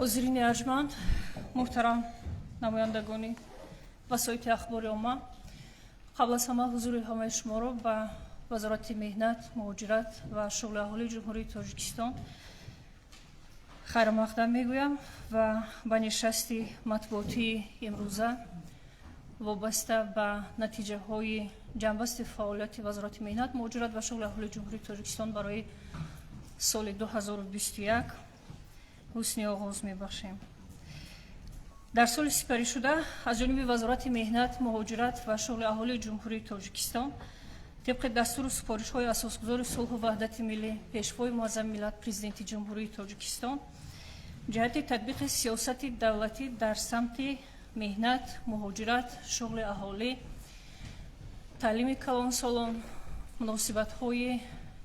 حضورین ارجمند، محترم نمایندگان وسایط اخباری عامه، قبل از همه حضور همه شما را به وزارت مهنت، مهاجرت و شغل اهالی جمهوری تاجیکستان خیر مقدم میگویم و به نشست مطبوعاتی امروزه وابسته به نتیجه های جنبست فعالیت وزارت مهنت، مهاجرت و شغل اهالی جمهوری تاجیکستان برای سال 2021 حسن آغاز می‌بخشیم. در سال سپری شده از جانب وزارت مهنت، مهاجرت و شغل اهالی جمهوری تاجیکستان طبق دستور و سپارش‌های اساسگذار صلح و وحدت ملی پیشوای معظم ملت پرزیدنت جمهوری تاجیکستان جهت تطبیق سیاست دولتی در سمت مهنت، مهاجرت، شغل اهالی، تعلیم کلانسالان، مناسبت‌های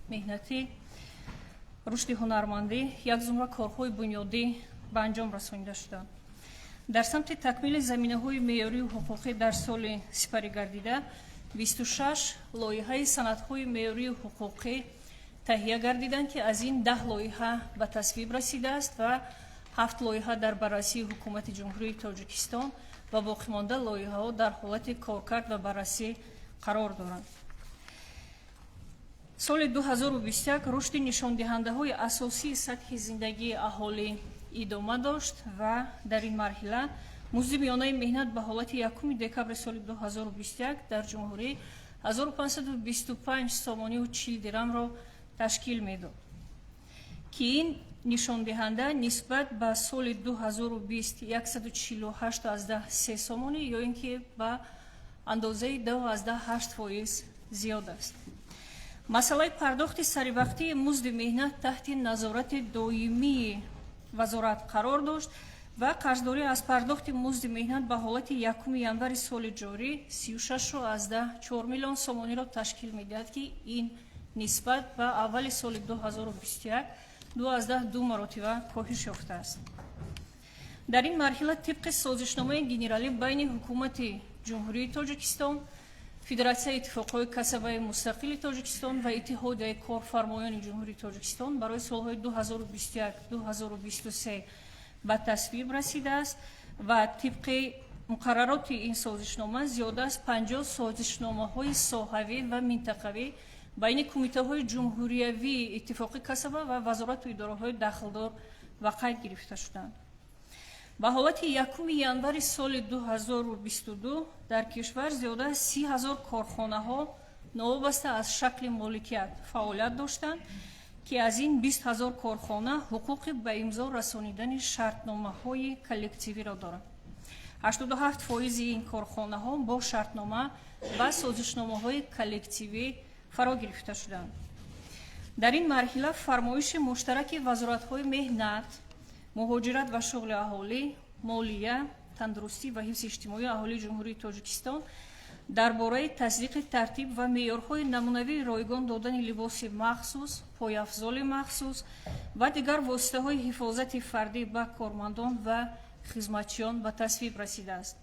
مهنتی، رشد هنرمندی یک زمره کارهای بنیادی به انجام رسانیده شدند. در سمت تکمیل زمینه‌های معیاری و حقوقی در سال سپری گردیده 26 لایحه سندهای معیاری و حقوقی تهیه گردیدند که از این 10 لایحه به تصویب رسیده است و 7 لایحه در بررسی حکومت جمهوری تاجیکستان و باقی مانده لایحه‌ها در حالت کارکرد و بررسی قرار دارند. سال 2021 رشد نشاندهنده‌های اساسی سطح زندگی اهالی ادامه داشت و در این مرحله مزد میانه مهنت به حالت 1 دکبر سال 2021 در جمهوری 1525 سامانی و 40 درم را تشکیل میداد که این نشاندهنده نسبت به سال 2020 148.3 سامانی یا اینکه به اندازه 2.8% زیاد است. مسئله پرداخت سریوقتی مزد مهنت تحت نظارت دائمی وزارت قرار داشت و قرضداری از پرداخت مزد مهنت به حالت 1 ینور سال جاری 36.4 میلیون سامانی را تشکیل می‌دهد که این نسبت به اول سال 2021 2.2 مرتبه کاهش یافته است. در این مرحله طبق سازشنامه گنرالی بین حکومت جمهوری تاجیکستان، فدراسیون اتفاقهای کسبه مستقل تاجیکستان و اتحاد کارفرمایان جمهوری تاجیکستان برای سالهای 2021-2023 به تصویب رسیده است و طبق مقررات این سازشنامه زیاده از 50 سازشنامه‌های ساحوی و منطقوی بین کمیته‌های جمهوریوی اتفاقی کسبه و وزارت و اداره‌های داخلدار و قید گرفته شدند. به حالت 1 ینور سال 2022 در کشور زیاده از 30,000 کارخانه‌ها نوابسته از شکل مالکیت فعالیت داشتند که از این 20,000 کارخانه حقوق به امضا رسانیدن شرطنامه‌های کلکتیوی را دارند. 87% این کارخانه‌ها با شرطنامه و سازشنامه‌های کلکتیوی فرا گرفته شدند. در این مرحله فرمایش مشترک وزارت‌های مهنت، مهاجرت و شغل اهالی، مالیه، تندرستی و حفظ اجتماعی اهالی جمهوری تاجیکستان درباره تصدیق ترتیب و معیارهای نمونوی رایگان دادن لباس مخصوص، پایافزال مخصوص و دیگر واسطه‌های حفاظت فردی به کارمندان و خدمتچیان به تصویب رسیده است.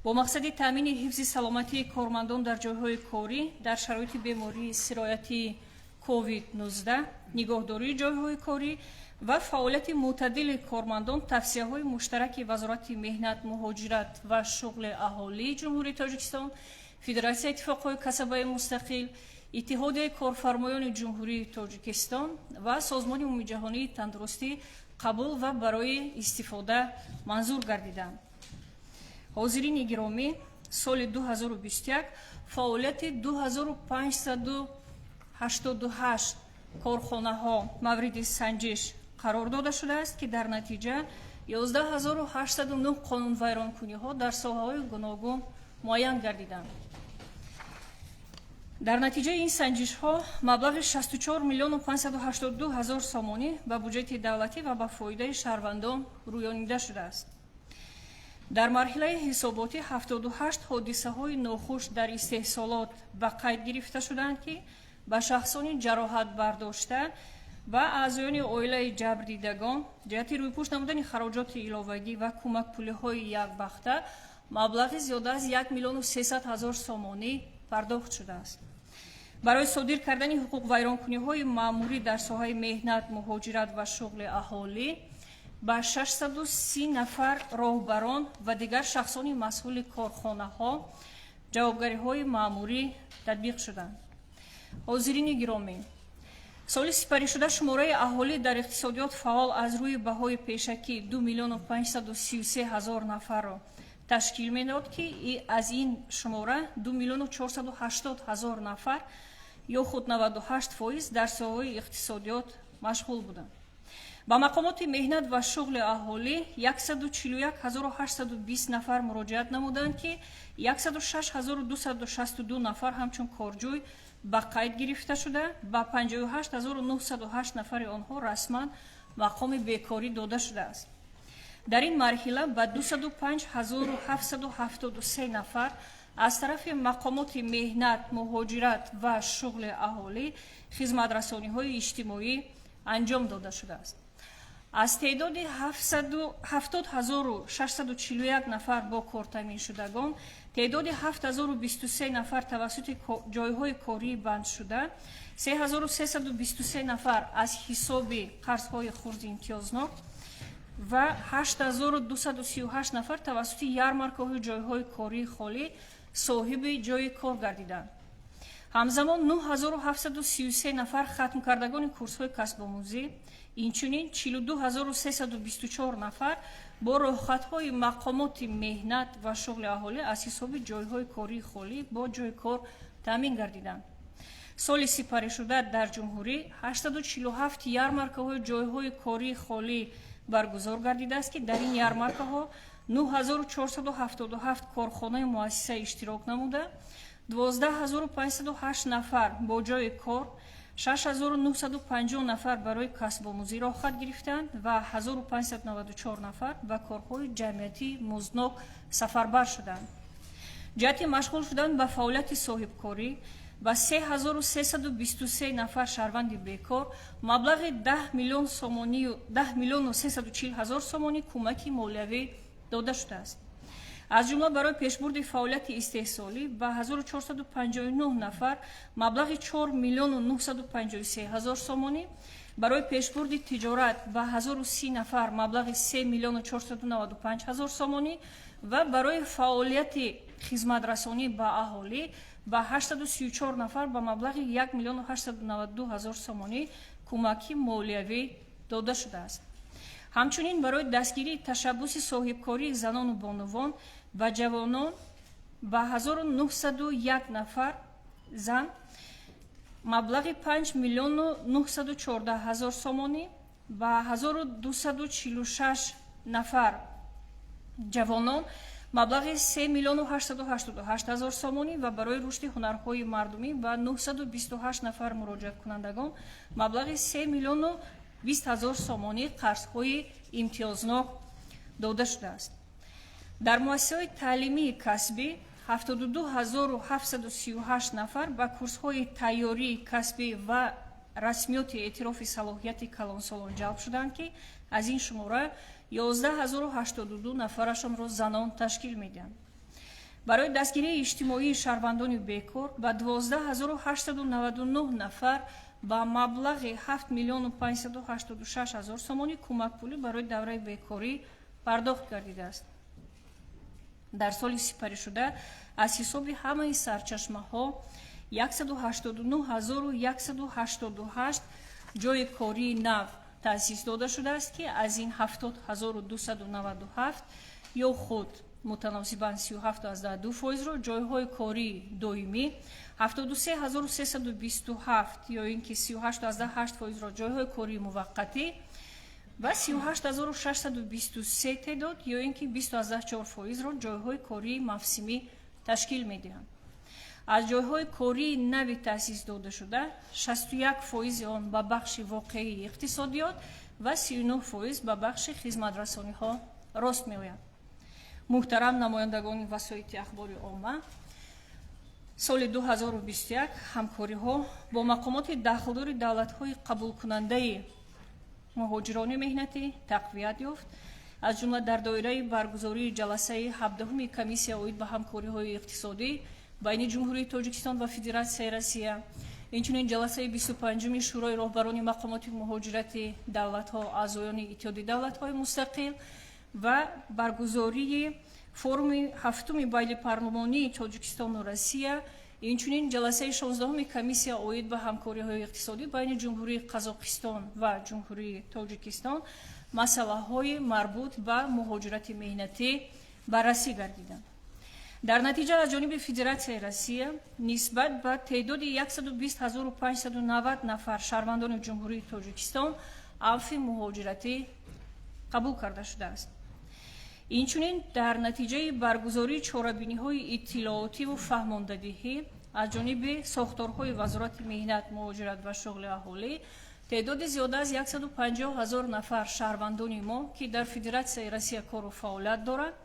با مقصد تامین حفظ سلامتی کارمندان در جایهای کاری در شرایط بیماری سرایتی کووید 19، نگهداری جایهای کاری و فعالیت معتدل کارمندان توصیه‌های مشترک وزارت مهنت، مهاجرت و شغل اهالی جمهوری تاجیکستان، فدراسیون اتفاقهای کسبه مستقل، اتحاد کارفرمایان جمهوری تاجیکستان و سازمان عمومی جهانی تندرستی قبول و برای استفاده منظور گردیدند. حاضرین گرامی، سال 2021 فعالیت 2588 کارخانه‌ها مورد سنجش قرار داده شده است که در نتیجه 11809 قانون ویرانکنی‌ها در ساحه‌های گوناگون معین گردیدند. در نتیجه این سنجش‌ها مبلغ 64 میلیون و 582 هزار سامانی به بودجه دولتی و به فایده شهروندان رویانیده شده است. در مرحله حساباتی 78 حادثه‌های ناخوش در استحصالات به قید گرفته شدند که به شخصان جراحت برداشته و اعضایان عائله جبر دیدگان جهت رویپوش نمودن خراجات علاوگی و کمک پول‌های یک بخته مبلغ زیاده از 1 میلیون و 300 هزار سامانی پرداخت شده است. برای صادر کردن حقوق ویرانکنی‌های مأموری در ساحه مهنت، مهاجرت و شغل اهالی ба 630 нафар роҳбарон ва дигар шахсони масъули корхонаҳо ҷавобгариҳои маъмурӣ татбиқ шуданд. ҳозирини гиромӣ, соли сипаришуда шумораи аҳолӣ дар иқтисодиёт фаъол аз рӯи баҳои пешакӣ 2 миллиону 533 ҳазор нафарро ташкил медод, ки аз ин шумора 2 миллиону 480 ҳазор нафар ё худ 98% дар соҳаи иқтисодиёт машғул буданд. ба мақомоти меҳнат ва шуғли аҳолӣ 141820 нафар муроҷиат намуданд, ки 106262 нафар ҳамчун корҷӯй ба қайд гирифта шуда, ба 58908 нафари онҳо расман мақоми бекорӣ дода шудааст. дар ин марҳила ба 25773 нафар аз тарафи мақомоти меҳнат, муҳоҷират ва шуғли аҳолӣ хизматрасониҳои иҷтимоӣ анҷом дода шудааст. аз теъдоди 70641 нафар бо кортаминшудагон, теъдоди 7023 нафар тавассути ҷойҳои кории бандшуда, 3323 нафар аз ҳисоби қарзҳои хурди имтиёзнок ва 8238 нафар тавассути ярмаркаҳои ҷойҳои кории холӣ соҳиби ҷойи кор гардиданд. ҳамзамон 9733 нафар хатмкардагони курсҳои касбомӯзӣ, инчунин 42324 нафар бо рӯйхатҳои мақомоти меҳнат ва шуғли аҳолӣ аз ҳисоби ҷойҳои кории холӣ бо ҷойи кор таъмин гардиданд. соли сипаришуда дар ҷумҳурӣ 847 ярмаркаҳои ҷойҳои кории холӣ баргузор гардидааст, ки дар ин ярмаркаҳо 9477 корхонаи муассиса иштирок намуда, 12508 нафар бо ҷойи кор, 6950 нафар барои касбомӯзӣ роҳхат гирифтанд ва 1594 нафар ба корҳои ҷамъиятии музнок сафарбар шуданд. ҷиҳати машғул шудан ба фаъолияти соҳибкорӣ ба 3323 нафар шаҳрванди бекор маблағи 10 миллиону 340 ҳазор сомонӣ кӯмаки молиявӣ дода шудааст. аз ҷумла барои пешбурди фаъолияти истеҳсолӣ ба 1459 нафар маблағи 4 миллиону 953 ҳазор сомонӣ, барои пешбурди тиҷорат ба 1030 нафар маблағи 3 миллиону 495 ҳазор сомонӣ ва барои фаъолияти хизматрасонӣ ба аҳолӣ ба 834 нафар ба маблағи 1 миллиону 892 ҳазор сомонӣ кӯмаки молиявӣ дода шудааст. ҳамчунин барои дастгирии ташаббуси соҳибкории занону бонувон ва ҷавонон ба 1901 нафар зан маблағи 5 миллиону 914 ҳазор сомонӣ, ба 1246 нафар ҷавонон маблағи 3 миллиону 888 ҳазор сомонӣ ва барои рушди ҳунарҳои мардумӣ ба 928 нафар муроҷиаткунандагон маблағи 3 миллиону 20 ҳазор сомонӣ қарзҳои имтиёзнок дода шудааст. дар муассисаҳои таълимии касбӣ 72738 нафар ба курсҳои тайёрии касбӣ ва расмиёти эътирофи салоҳияти калонсолон ҷалб шуданд, ки аз ин шумора 11082 нафарашонро занон ташкил медиҳанд. барои дастгирии иҷтимоии шаҳрвандони бекор ба 12899 нафар ба маблағи 7 миллиону 586 ҳазор сомонӣ кӯмакпулӣ барои давраи бекорӣ пардохт гардидааст. дар соли сипаришуда аз ҳисоби ҳамаи сарчашмаҳо 189188 ҷойи кории нав таъсис дода шудааст, ки аз ин 70297 ё худ мутаносибан 37.2%-ро ҷойҳои кории доимӣ, 73327 ё ин ки 38.8%-ро ҷойҳои кории муваққатӣ ва 28623 теъдод ё ин ки 20.4%-ро ҷойҳои кории мавсимӣ ташкил медиҳанд. аз ҷойҳои кории нави таъсис дода шуда 61% он ба бахши воқеии иқтисодиёт ва 39% ба бахши хизматрасониҳо рост меояд. муҳтарам намояндагони васоити ахбори омма, соли 2021 ҳамкориҳо бо мақомоти дахлдори давлатҳои қабулкунандаи муҳоҷирони меҳнатӣ тақвият ёфт. аз ҷумла дар доираи баргузории ҷаласаи 17-уми комиссия оид ба ҳамкориҳои иқтисодӣ байни ҷумҳурии Тоҷикистон ва Федератсияи Россия инчунин ҷаласаи 25 шӯрои роҳбарони мақомоти муҳоҷирати давлатҳо аъзоёни иттиҳоди давлатҳои мустақил ва баргузории форуми 7-уми байнипарлумонии Тоҷикистону Россия, инчунин ҷаласаи 16-уми комиссия оид ба ҳамкориҳои иқтисодӣ байни ҷумҳурии Қазоқистон ва ҷумҳурии Тоҷикистон масъалаҳои марбут ба муҳоҷирати меҳнатӣ баррасӣ гардиданд. дар натиҷа аз ҷониби Федератсияи Россия нисбат ба теъдоди 120,590 нафар шаҳрвандони ҷумҳурии Тоҷикистон афви муҳоҷиратӣ қабул карда шудааст. инчунин дар натиҷаи баргузории чорабиниҳои иттилоотиву фаҳмондадиҳӣ аз ҷониби сохторҳои Вазорати меҳнат, муҳоҷират ва шуғли аҳолӣ теъдоди зиёда аз 150,000 нафар шаҳрвандони мо, ки дар Федератсияи Россия кору фаъолият доранд,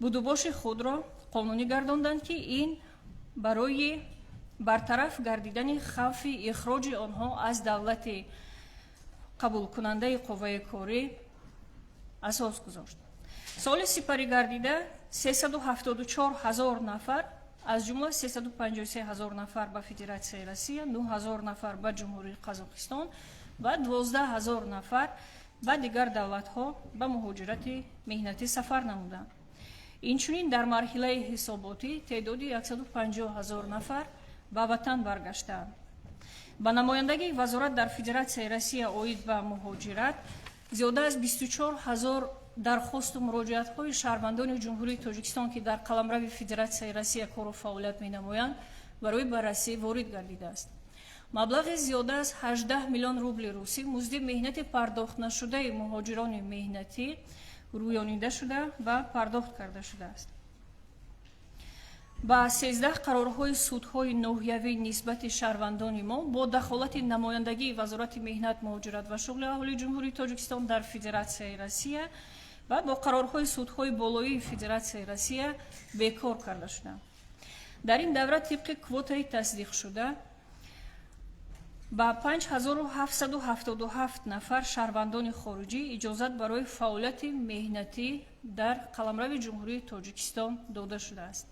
будубоши худро қонунӣ гардонданд, ки ин барои бартараф гардидани хавфи ихроҷи онҳо аз давлати қабулкунандаи қувваи корӣ асос гузошт. соли сипарӣ гардида 374,000 нафар, аз ҷумла 353,000 нафар ба Федератсияи Россия, 9,000 нафар ба ҷумҳурии Қазоқистон ва 12,000 нафар ба дигар давлатҳо ба муҳоҷирати меҳнатӣ сафар намуданд. инчунин дар марҳилаи ҳисоботӣ теъдоди 150,000 нафар ба ватан баргаштаанд. ба намояндагии Вазорат дар Федератсияи Россия оид ба муҳоҷират зиёда аз 24,000 дархосту муроҷиатҳои шаҳрвандони ҷумҳурии Тоҷикистон, ки дар қаламрави Федератсияи Россия кору фаъолият менамоянд, барои баррасӣ ворид гардидааст. маблағи зиёда аз 18 миллион рубли русӣ музди меҳнати пардохтнашудаи муҳоҷирони меҳнатӣ рӯёнида шуда ва пардохт карда шудааст. ба 13 қарорҳои судҳои ноҳиявӣ нисбати шаҳрвандони мо бо дахолати намояндагии Вазорати меҳнат, муҳоҷират ва шуғли аҳолии ҷумҳурии Тоҷикистон дар Федератсияи Россия ва бо қарорҳои судҳои болоии Федератсияи Россия бекор карда шуданд. дар ин давра тибқи квотаи тасдиқшуда ба 5777 нафар шаҳрвандони хориҷӣ иҷозат барои фаъолияти меҳнатӣ дар қаламрави ҷумҳурии Тоҷикистон дода шудааст.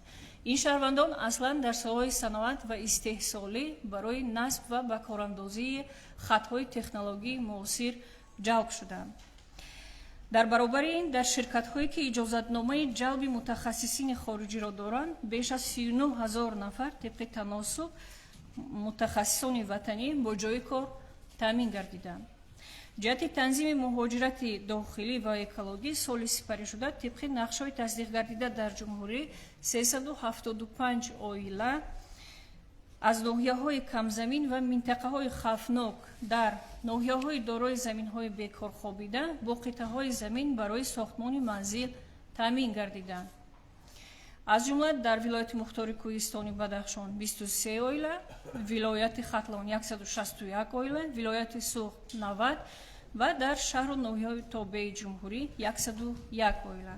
ин шаҳрвандон аслан дар соҳаи саноат ва истеҳсолӣ барои насб ва ба корандозии хатҳои технологии муосир ҷалб шуданд. дар баробари ин дар ширкатҳое ки иҷозатномаи ҷалби мутахассисини хориҷиро доранд беш аз 39,000 нафар тибқи таносуб мутахассисони ватанӣ бо ҷои кор таъмин гардиданд. ҷиҳати танзими муҳоҷирати дохилӣ ва экологӣ соли сипаришуда тибқи нақшҳои тасдиқгардида дар ҷумҳурӣ 375 оила аз ноҳияҳои камзамин ва минтақаҳои хавфнок дар ноҳияҳои дорои заминҳои бекорхобида бо қитъаҳои замин барои сохтмони манзил таъмин гардиданд. аз ҷумла дар вилояти мухтори кӯҳистони Бадахшон 23 оила, вилояти Хатлон 161 оила, вилояти Суғд 90 ва дар шаҳру ноҳияҳои тобеи ҷумҳурӣ 101 оила.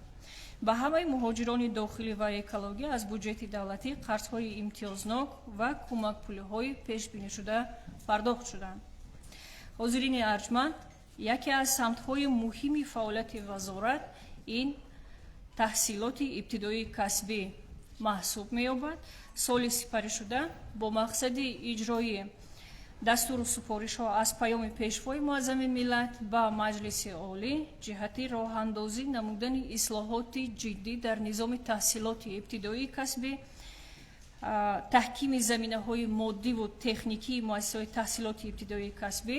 ба ҳамаи муҳоҷирони дохилӣ ва экологӣ аз буҷети давлатӣ қарзҳои имтиёзнок ва кӯмакпулиҳои пешбинишуда пардохт шуданд. ҳозирини арҷманд, яке аз самтҳои муҳими фаъолияти вазорат ин таҳсилоти ибтидоии касбӣ маҳсуб меёбад. соли сипаришуда бо мақсади иҷрои дастуру супоришҳо аз паёми пешвои муаззами миллат ба маҷлиси олӣ ҷиҳати роҳандозӣ намудани ислоҳоти ҷиддӣ дар низоми таҳсилоти ибтидоии касбӣ, таҳкими заминаҳои моддиву техникии муассисаҳои таҳсилоти ибтидоии касбӣ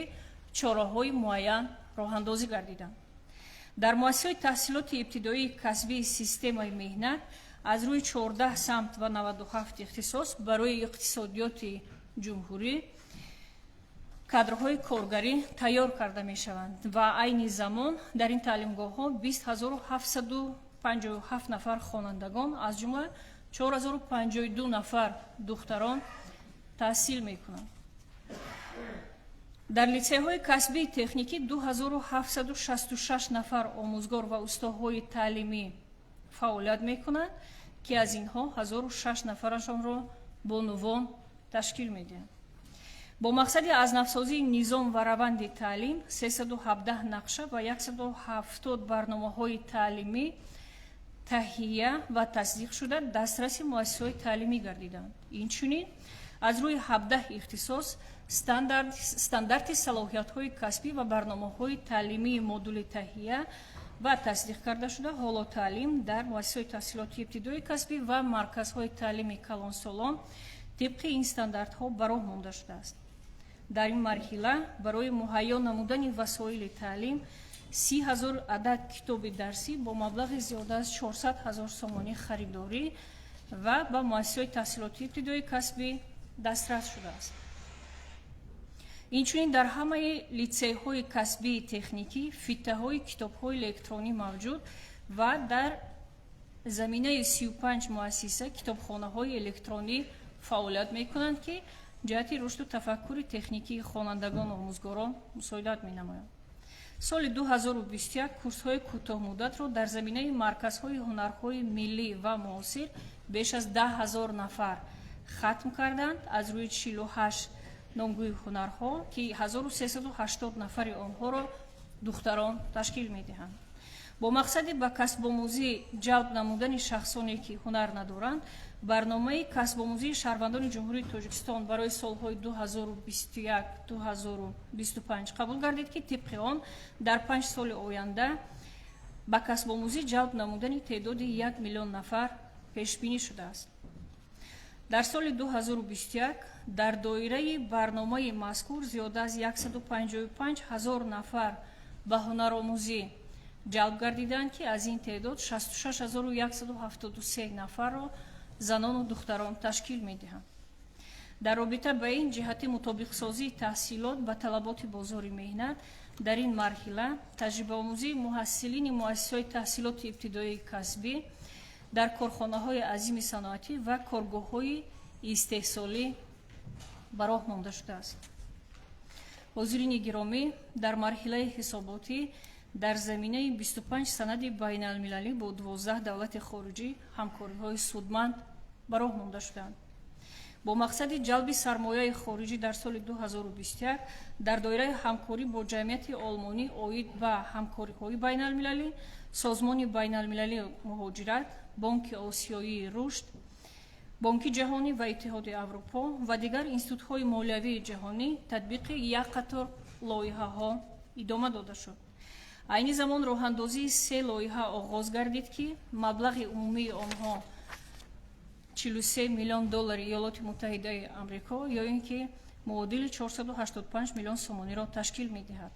чораҳои муайян роҳандозӣ гардиданд. дар муассисаҳои таҳсилоти ибтидоии касбии системаи меҳнат аз рӯи 14 самт ва 97 ихтисос барои иқтисодиёти ҷумҳурӣ кадрҳои коргарӣ тайёр карда мешаванд ва айни замон дар ин таълимгоҳҳо 20757 нафар хонандагон аз ҷумла 4052 нафар духтарон таҳсил мекунанд. дар литсейҳои касбии техникӣ 2766 нафар омӯзгор ва устоҳои таълимӣ фаъолият мекунанд, ки аз инҳо 1006 нафарашонро бонувон ташкил медиҳанд. бо мақсади азнавсозии низом ва раванди таълим 317 нақша ва 170 барномаҳои таълимӣ таҳия ва тасдиқ шуда дастраси муассисаҳои таълимӣ гардиданд. инчунин аз рӯи 17 ихтисос стандарти салоҳиятҳои касбӣ ва барномаҳои таълимии модули таҳия ва тасдиқ карда шуда ҳоло таълим дар муассисаҳои таҳсилоти ибтидоии касбӣ ва марказҳои таълими калонсолон тибқи ин стандартҳо ба роҳ монда шудааст. дар ин марҳила барои муҳайё намудани васоили таълим 30 000 адад китоби дарсӣ бо маблағи зиёда аз 400 000 сомонӣ харидорӣ ва ба муассисаҳои таҳсилоти ибтидоии касбӣ дастрас шудааст. инчунин дар ҳамаи литсейҳои касбии техникӣ фиттаҳои китобҳои электронӣ мавҷуд ва дар заминаи 35 муассиса китобхонаҳои электронӣ фаъолият мекунанд, ки ҷиҳати рушду тафаккури техникии хонандагон омӯзгорон мусоидат менамоянд. соли 2021 курсҳои кӯтоҳмуддатро дар заминаи марказҳои ҳунарҳои миллӣ ва муосир беш аз 10 000 нафар хатм карданд аз рӯи 48 номгӯи ҳунарҳо, ки 1380 нафари онҳоро духтарон ташкил медиҳанд. бо мақсади ба касбомӯзӣ ҷалб намудани шахсоне ки ҳунар надоранд, барномаи касбомӯзии шаҳрвандони ҷумҳурии Тоҷикистон барои солҳои 2021-2025 қабул гардид, ки тибқи он дар 5 соли оянда ба касбомӯзӣ ҷалб намудани теъдоди 1 миллион нафар пешбинӣ шудааст. дар соли 2021 дар доираи барномаи мазкур зиёда аз 155 000 нафар ба ҳунаромӯзӣ ҷалб гардиданд, ки аз ин теъдод 66 173 нафарро занону духтарон ташкил медиҳанд. дар робита ба ин ҷиҳати мутобиқсозии таҳсилот ба талаботи бозори меҳнат, дар ин марҳила таҷрибаомӯзии муҳассилини муассисаҳои таҳсилоти ибтидоии касбӣ дар корхонаҳои азими саноатӣ ва коргоҳҳои истеҳсолӣ ба роҳ монда шудааст. ҳозирини гиромӣ, дар марҳилаи ҳисоботӣ дар заминаи 25 санади байналмилалӣ бо 12 давлати хориҷӣ ҳамкориҳои судманд ба роҳ монда шуданд. бо мақсади ҷалби сармояи хориҷӣ дар соли 2021 дар доираи ҳамкорӣ бо ҷамъияти олмонӣ оид ба ҳамкориҳои байналмилалӣ, созмони байналмилалии муҳоҷират, бонки осиёии рушд, бонки ҷаҳонӣ ва иттиҳоди аврупо ва дигар институтҳои молиявии ҷаҳонӣ татбиқи як қатор лоиҳаҳо идома дода шуд. айни замон роҳандозии 3 лоиҳа оғоз гардид, ки маблағи умумии онҳо 43 миллион доллари Иёлоти Муттаҳидаи Амрико ё ин ки муодили 485 миллион сомониро ташкил медиҳад.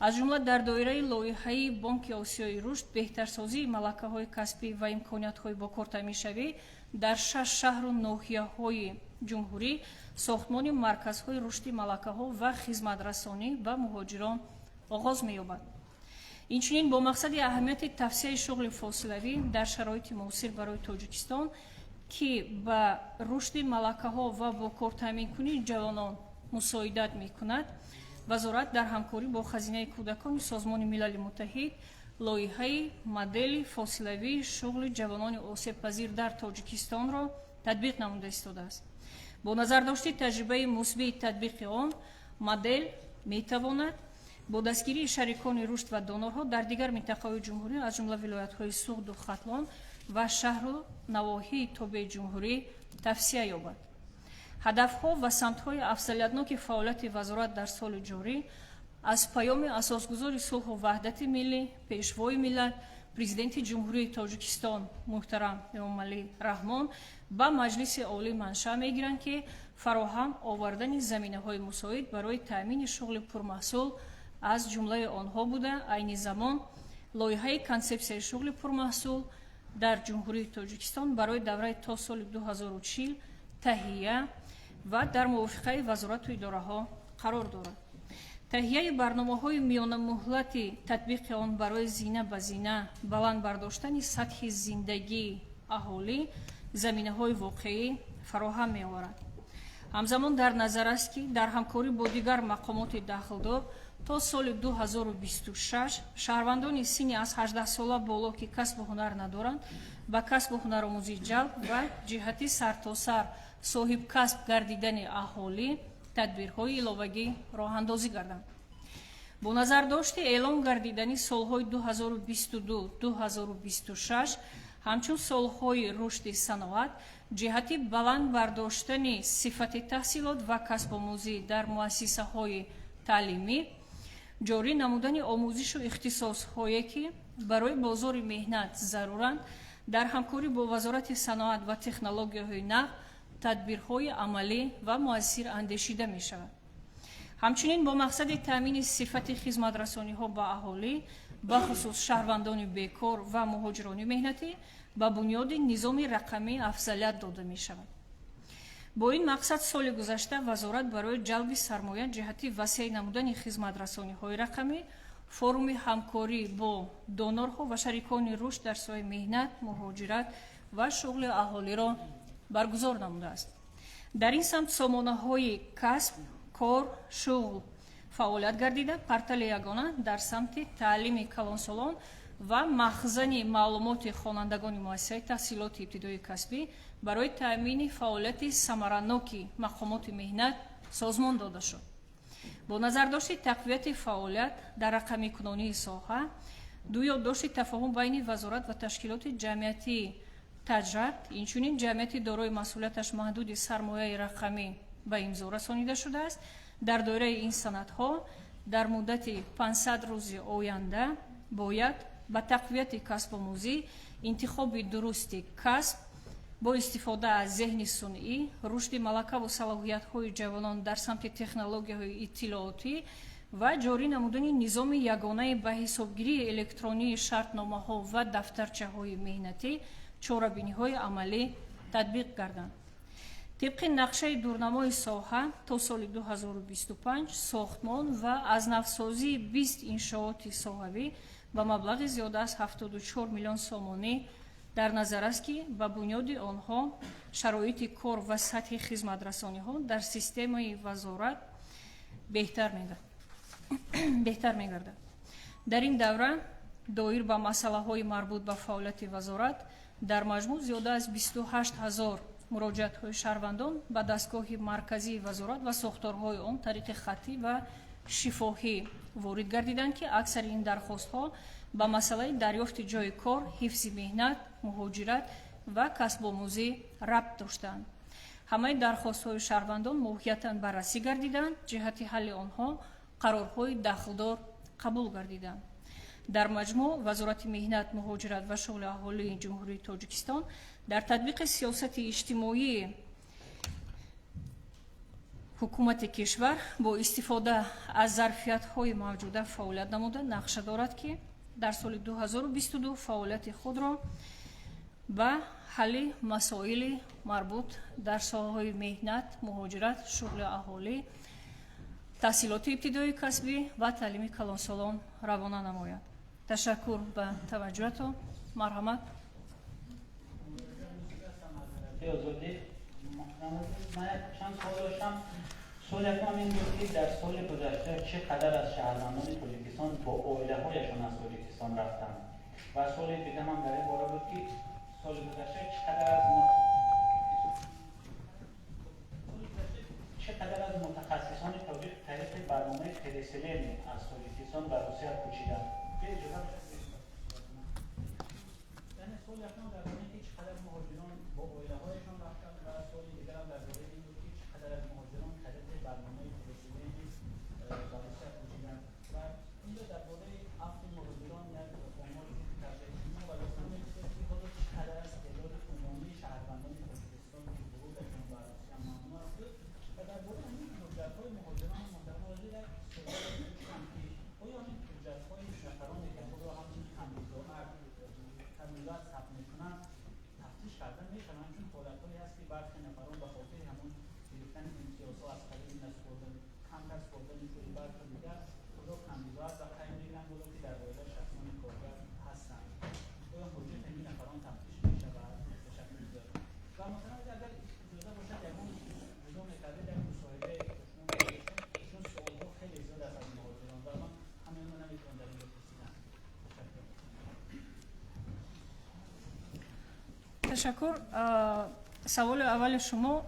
аз ҷумла дар доираи лоиҳаи бонки осиёи рушд беҳтарсозии малакаҳои касбӣ ва имкониятҳои бокортамишавӣ дар 6 шаҳру ноҳияҳои ҷумҳурӣ сохтмони марказҳои рушди малакаҳо ва хизматрасонӣ ба муҳоҷирон оғоз меёбад. инчунин бо мақсади аҳамияти тавсеяи шуғли фосилавӣ дар шароити муосир барои Тоҷикистон, ки ба рушди малакаҳо ва бокортаминкунии ҷавонон мусоидат мекунад, вазорат дар ҳамкорӣ бо хазинаи кӯдакони Созмони Милали Муттаҳид лоиҳаи модели фосилавии шуғли ҷавонони осебпазир дар Тоҷикистонро татбиқ намуда истодааст. бо назардошти таҷрибаи мусбии татбиқи он, модел метавонад бо дастгирии шарикони рушд ва донорҳо дар дигар минтақаҳои ҷумҳурӣ аз ҷумла вилоятҳои Суғду Хатлон ва шаҳру навоҳии тобеи ҷумҳурӣ тавсия ёбад. ҳадафҳо ва самтҳои афзалиятноки фаъолияти вазорат дар соли ҷорӣ аз паёми асосгузори сулҳу ваҳдати миллӣ, пешвои миллат, президенти ҷумҳурии Тоҷикистон муҳтарам Эмомалӣ Раҳмон ба Маҷлиси олӣ маншаъ мегиранд, ки фароҳам овардани заминаҳои мусоид барои таъмини шуғли пурмаҳсул аз ҷумлаи онҳо буда, айни замон лоиҳаи консепсияи шуғли пурмаҳсул дар ҷумҳурии Тоҷикистон барои давраи то соли 2040 таҳия ва дар мувофиқаи вазорату идораҳо қарор дорад. таҳияи барномаҳои миёнамуҳлати татбиқи он барои зина ба зина баланд бардоштани сатҳи зиндагии аҳолӣ заминаҳои воқеӣ фароҳам меоварад. ҳамзамон дар назар аст, ки дар ҳамкорӣ бо дигар мақомоти дахлдор то соли 2026 шаҳрвандони синни аз 18 сола боло, ки касбу ҳунар надоранд, ба касбу ҳунаромӯзӣ ҷалб ва ҷиҳати сартосар соҳибкасб гардидани аҳолӣ тадбирҳои иловагӣ роҳандозӣ гарданд. бо назардошти эълон гардидани солҳои 2022-2026 ҳамчун солҳои рушди саноат ҷиҳати баланд бардоштани сифати таҳсилот ва касбомӯзӣ дар муассисаҳои таълимӣ ҷорӣ намудани омӯзишу ихтисосҳое ки барои бозори меҳнат заруранд дар ҳамкорӣ бо вазорати саноат ва технологияҳои нав тадбирҳои амалӣ ва муассир андешида мешавад. ҳамчунин бо мақсади таъмини сифати хизматрасониҳо ба аҳолӣ бахусус шаҳрвандони бекор ва муҳоҷирони меҳнатӣ ба бунёди низоми рақамӣ афзалият дода мешавад. бо ин мақсад соли гузашта вазорат барои ҷалби сармоя ҷиҳати васеъ намудани хизматрасониҳои рақамӣ форуми ҳамкорӣ бо донорҳо ва шарикони рушд дар соҳаи меҳнат, муҳоҷират ва шуғли аҳолиро баргузор намудааст. дар ин самт сомонаҳои касб, кор, шуғл фаъолият гардида портали ягона дар самти таълими калонсолон ва махзани маълумоти хонандагони муассисаи таҳсилоти ибтидоии касбӣ барои таъмини фаъолияти самараноки мақомоти меҳнат созмон дода шуд. бо назардошти тақвияти фаъолият дар рақамикунонии соҳа ду ёддошти тафоҳум байни вазорат ва ташкилоти ҷамъиятии таҷрат инчунин ҷамъияти дорои масъулияташ маҳдуди сармояи рақамӣ ба имзо расонида шудааст. дар доираи ин санадҳо дар муддати 500 рӯзи оянда бояд ба тақвияти касбомӯзӣ, интихоби дурусти касб бо истифода аз зеҳни сунъӣ, рушди малакаву салоҳиятҳои ҷавонон дар самти технологияҳои иттилоотӣ ва ҷорӣ намудани низоми ягонаи ба ҳисобгирии электронии шартномаҳо ва дафтарчаҳои меҳнатӣ чорабиниҳои амалӣ татбиқ гарданд. тибқи нақшаи дурнамои соҳа то соли 2025 сохтмон ва азнавсозии 20 иншооти соҳавӣ ба маблағи зиёда аз 74 миллион сомонӣ дар назар аст ки ба бунёди онҳо шароити кор ва сатҳи хизматрасониҳо дар системаи вазорат беҳтар мегардад. дар ин давра доир ба масъалаҳои марбут ба фаъолияти вазорат дар маҷмӯъ зиёда аз 28 000 муроҷиатҳои шаҳрвандон ба дастгоҳи марказии вазорат ва сохторҳои он тариқи хаттӣ ва шифоҳӣ ворид гардиданд ки аксари ин дархостҳо ба масъалаи дарёфти ҷойи кор, ҳифзи меҳнат, муҳоҷират ва касбомӯзӣ рабт доштанд. ҳамаи дархостҳои шаҳрвандон моҳиятан баррасӣ гардиданд, ҷиҳати ҳалли онҳо қарорҳои дахлдор қабул гардиданд. дар маҷмӯъ вазорати меҳнат, муҳоҷират ва шуғли аҳолии ҷумҳурии Тоҷикистон дар татбиқи сиёсати иҷтимоии ҳукумати кишвар бо истифода аз зарфиятҳои мавҷуда фаъолият намуда нақша дорад ки дар соли 2022 фаъолияти худро ба ҳалли масоили марбут дар соҳаҳои меҳнат, муҳоҷират, шуғли аҳолӣ, таҳсилоти ибтидоии касбӣ ва таълими калонсолон равона намояд. ташаккур ба таваҷҷӯҳатон. марҳамат. سوال اول این بود که در سال گذشته چقدر از شهروندان تاجیکستان با عائله‌هایشان از تاجیکستان رفتند و سوال دیگه هم در این باره بود که سال گذشته چقدر از متخصصان تاجیک طریق برنامه تلسلم از تاجیکستان به روسیه کوچیدند. یعنی سوال اول در مورد اینکه چقدر مهاجران با عائله‌هایشان رفتند و سوال دیگر هم در مورد این بود که چقدر از مهاجران طریق برنامه تلسلم به روسیه کوچیدند و اینجا در مورد عفو مهاجران یا آماری که کرده ایم و لازم است که خود چقدر از تعداد عمومی شهروندان تاجیکستان که ورودشان به روسیه ممنوع است و در مورد این حجت‌های مهاجران محترم حاضر در سوال داشتم که آیا این حجت‌های نفرانی که خود را همچنین تمایلات ثبت می‌کنند تفتیش کرده می‌شوند، چون حالت‌هایی هست که برخی نفران به خاطر همون گرفتن امتیازها از طریق نصب کردن کم کسب کردن شده برخی دیگر خود را تمایلات و قید می‌گیرند ولو که در دایره شخصان کارگر هستند. آیا حجت این نفران تفتیش می‌شود به شکل زیاد؟ و مثلا اگر اجازه باشد یکون جدا می‌کرده در مصاحبه چون سوال‌ها خیلی زیاد است از مهاجران و من همین رو نمی‌تونم در این بپرسیدم. تشکر. سوال اول شما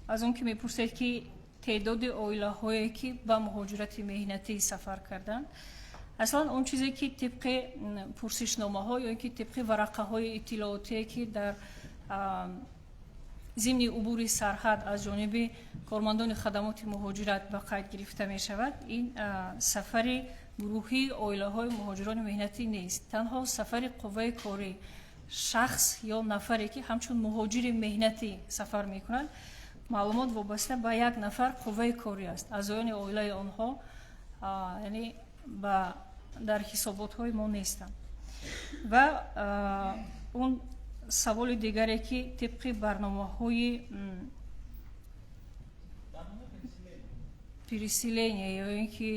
از اون که میپرسید که تعداد عائله‌هایی که با مهاجرت مهنتی سفر کردند аслан он чизе ки тибқи пурсишномаҳо ё ки тибқи варақаҳои иттилоотие ки дар зимни убури сарҳад аз ҷониби кормандони хадамоти муҳоҷират ба қайд гирифта мешавад, ин сафари гурӯҳи оилаҳои муҳоҷирони меҳнатӣ нест, танҳо сафари қувваи корӣ шахс ё нафаре ки ҳамчун муҳоҷири меҳнатӣ сафар мекунад, маълумот вобаста ба як нафар қувваи корӣ аст. аъзоёни оилаи онҳо яъне дар ҳисоботҳои мо нестанд. ва он саволи дигаре ки тибқи барномаҳои переселение ё ин ки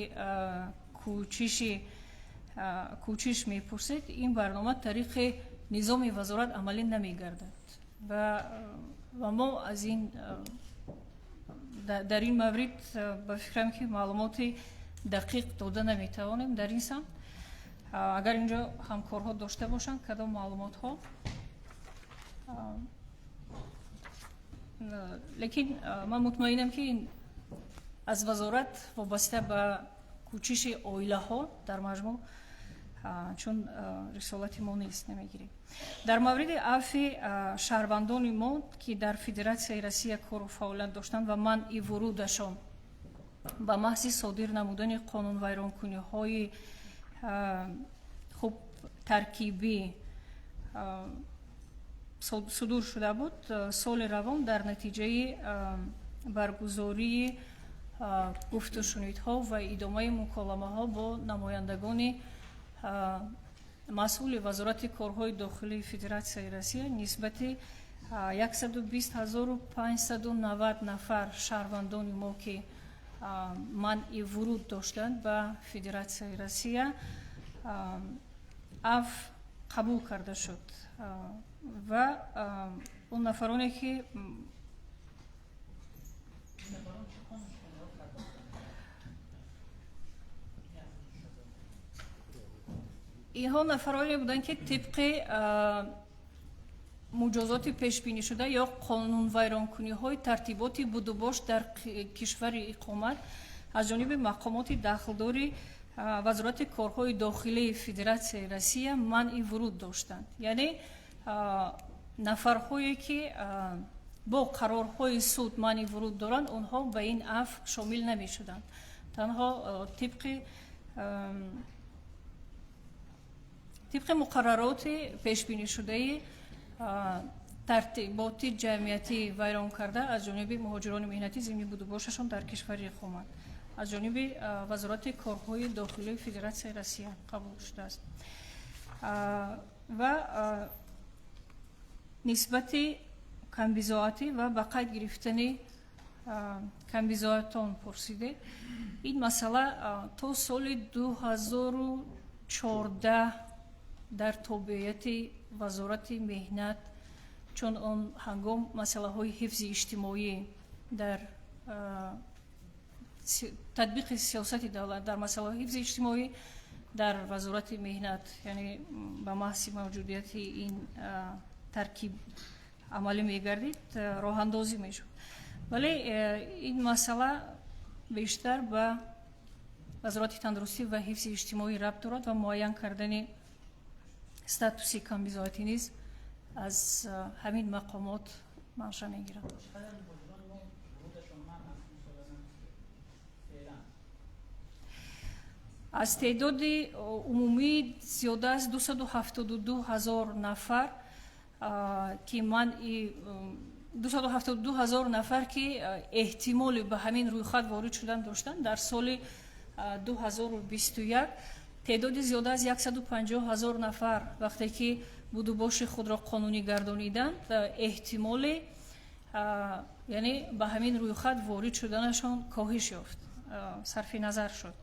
кӯчиш мепурсед, ин барнома тариқи низоми вазорат амалӣ намегардад ва мо аз ин дар ин маврид ба фикрам ки маълумоти дақиқ дода наметавонем дар ин самт. агар инҷо ҳамкорҳо дошта бошанд кадом маълумотҳо, лекин ман мутмаинам ки аз вазорат вобаста ба кӯчиши оилаҳо дар маҷмӯъ чун рисолати мо нест намегирем. дар мавриди афви шаҳрвандони мо ки дар Федератсияи Россия кору фаъолият доштанд ва манъи вурудашон ба маҳзи содир намудани қонунвайронкуниҳои хуб таркибӣ судур шуда буд, соли равон дар натиҷаи баргузории гуфтушунидҳо ва идомаи муколамаҳо бо намояндагони масъули вазорати корҳои дохилии Федератсияи Россия нисбати 120,590 нафар шаҳрвандони мо ки манъи вуруд доштанд ба Федератсияи Россия аф қабул карда шуд ва он нафароне ки инҳо нафароне буданд ки тибқи муҷозоти пешбинишуда ё қонунвайронкуниҳои тартиботи будубош дар кишвари иқомат аз ҷониби мақомоти дахлдори вазорати корҳои дохилии Федератсияи Россия манъи вуруд доштанд. яъне нафарҳое ки бо қарорҳои суд манъи вуруд доранд, онҳо ба ин аф шомил намешуданд. танҳо тибқи муқаррароти пешбинишудаи тартиботи ҷамъиятӣ вайрон карда аз ҷониби муҳоҷирони меҳнатӣ зимни будубошашон дар кишвари иқомат аз ҷониби вазорати корҳои дохилии Федератсияи Россия қабул шудааст. ва нисбати камбизоатӣ ва ба қайд гирифтани камбизоатон пурсиде, ин масъала то соли 2014 дар тобеияти вазорати меҳнат, чун он ҳангом масъалаҳои ҳифзи иҷтимоӣ дар татбиқи сиёсати давлат дар масъалаҳои ҳифзи иҷтимоӣ дар вазорати меҳнат, яъне ба маҳзи мавҷудияти ин таркиб амалӣ мегардид, роҳандозӣ мешуд. вале ин масъала бештар ба вазорати тандурустӣ ва ҳифзи иҷтимоӣ рабт дорад ва муайян кардани статуси камбизоатӣ низ аз ҳамин мақомот манша мегирад. аз теъдоди умумии зиёда аз 272,000 нафар ки 272,000 нафар ки эҳтимоли ба ҳамин рӯйхат ворид шудан доштанд, дар соли 2021 теъдоди зиёда аз 150,000 нафар вақте ки будубоши худро қонунӣ гардониданд, эҳтимоли яъне ба ҳамин рӯйхат ворид шуданашон коҳиш ёфт, сарфи назар шуд.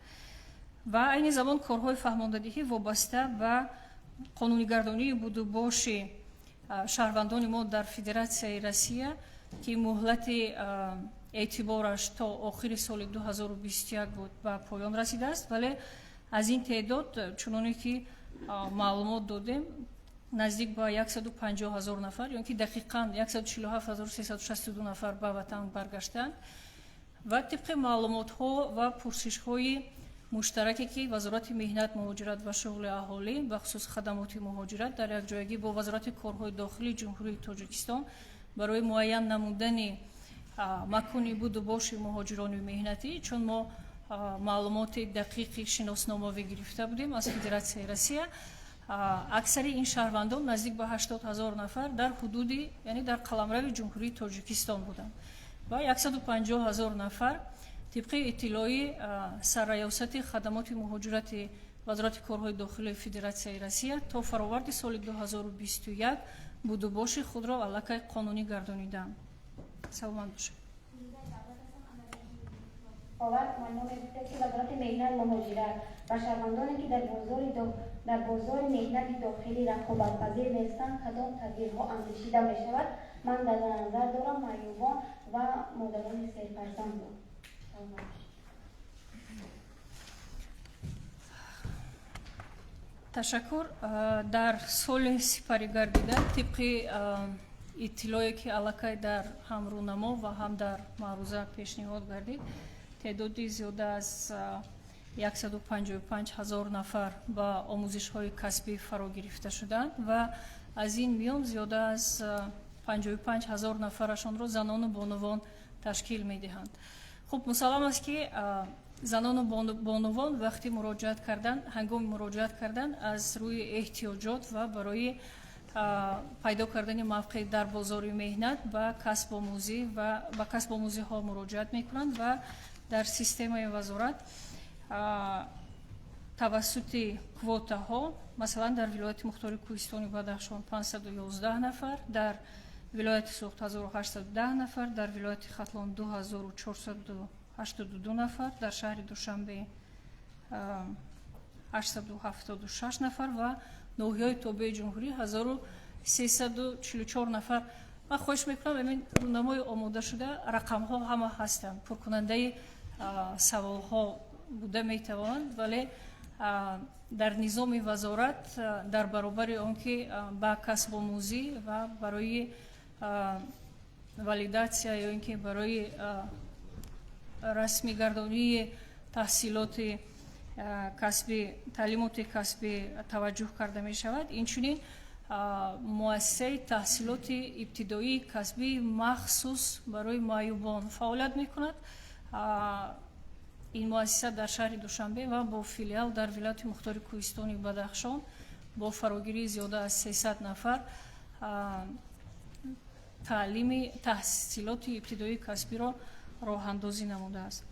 ва айни замон корҳои фаҳмондадиҳӣ вобаста ба қонунигардонии будубоши шаҳрвандони мо дар Федератсияи Россия ки муҳлати эътибораш то охири соли 2021 буд, ба поён расидааст. вале аз ин теъдод чуноне ки маълумот додем, наздик ба 150,000 нафар ё ки дақиқан 147,362 нафар ба ватан баргаштанд ва тибқи маълумотҳо ва пурсишҳои муштараке ки вазорати меҳнат муҳоҷират ва шуғли аҳолӣ бахусус хадамоти муҳоҷират дар якҷоягӣ бо вазорати корҳои дохилии ҷумҳурии тоҷикистон барои муайян намудани макони буду боши муҳоҷирони меҳнатӣ, чун мо маълумоти дақиқи шиносномавӣ гирифта будем аз Федератсияи Россия. аксари ин шаҳрвандон наздик ба 80 000 нафар дар ҳудуди яъне дар қаламрави ҷумҳурии тоҷикистон буданд ва 150 000 нафар тибқи иттилои сарраёсати хадамоти муҳоҷирати вазорати корҳои дохилии Федератсияи Россия то фароварди соли 2021 будубоши худро аллакай қонунӣ гардониданд. Саломат бошед. وزارت مهنت مهاجرت و شهروندانی که در بازار مهنت داخلی رقابت‌پذیر نیستند کدام تدبیرها اندیشیده می‌شود؟ من در نظر دارم معیوبان و مادران سه‌فرزند را. تشکر. در سال سپری گردیده طبقی اطلاعی که علاقه در هم رونما و هم در معروضه پیشنهاد گردید تعدادی زیاده از 155 000 نفر با آموزش‌های کسبی فرا گرفته شدند و از این میان زیاده از 55 000 نفرشان را زنان و بانوان تشکیل می‌دهند. خب مسلم است که زنان و بانوان وقتی مراجعت کردن هنگام مراجعت کردن از روی احتیاجات و برای پیدا کردن موقع در بازار مهنت با کسب آموزی ها مراجعت میکنند و در سیستم وزارت توسط کوتا ها مثلا در ولایت مختار کوهستانی بدخشان 511 نفر، در ولایت سوخت 1810 نفر، در ولایت ختلان 2482 نفر، در شهر دوشنبه 876 نفر و نوحیه‌های تابع جمهوری 1344 نفر. من خواهش میکنم این رونمای آماده شده رقم ها همه هستند، پرکننده سوال ها بوده میتوانند، ولی در نظام وزارت در برابر آنکه با کسب آموزی و برای والیداسیا یا اینکه برای رسمی گردانی تحصیلات کسبی تعلیمات کسبی توجه کرده می شود، اینچنین مؤسسه تحصیلات ابتدایی کسبی مخصوص برای معیوبان فعالیت می کند. این مؤسسه در شهر دوشنبه و با فیلیال در ولایت مختار کوهستانی بدخشان با فراگیری زیاده از 300 نفر تعلیم تحصیلات ابتدایی کسبی را راه اندازی نموده است.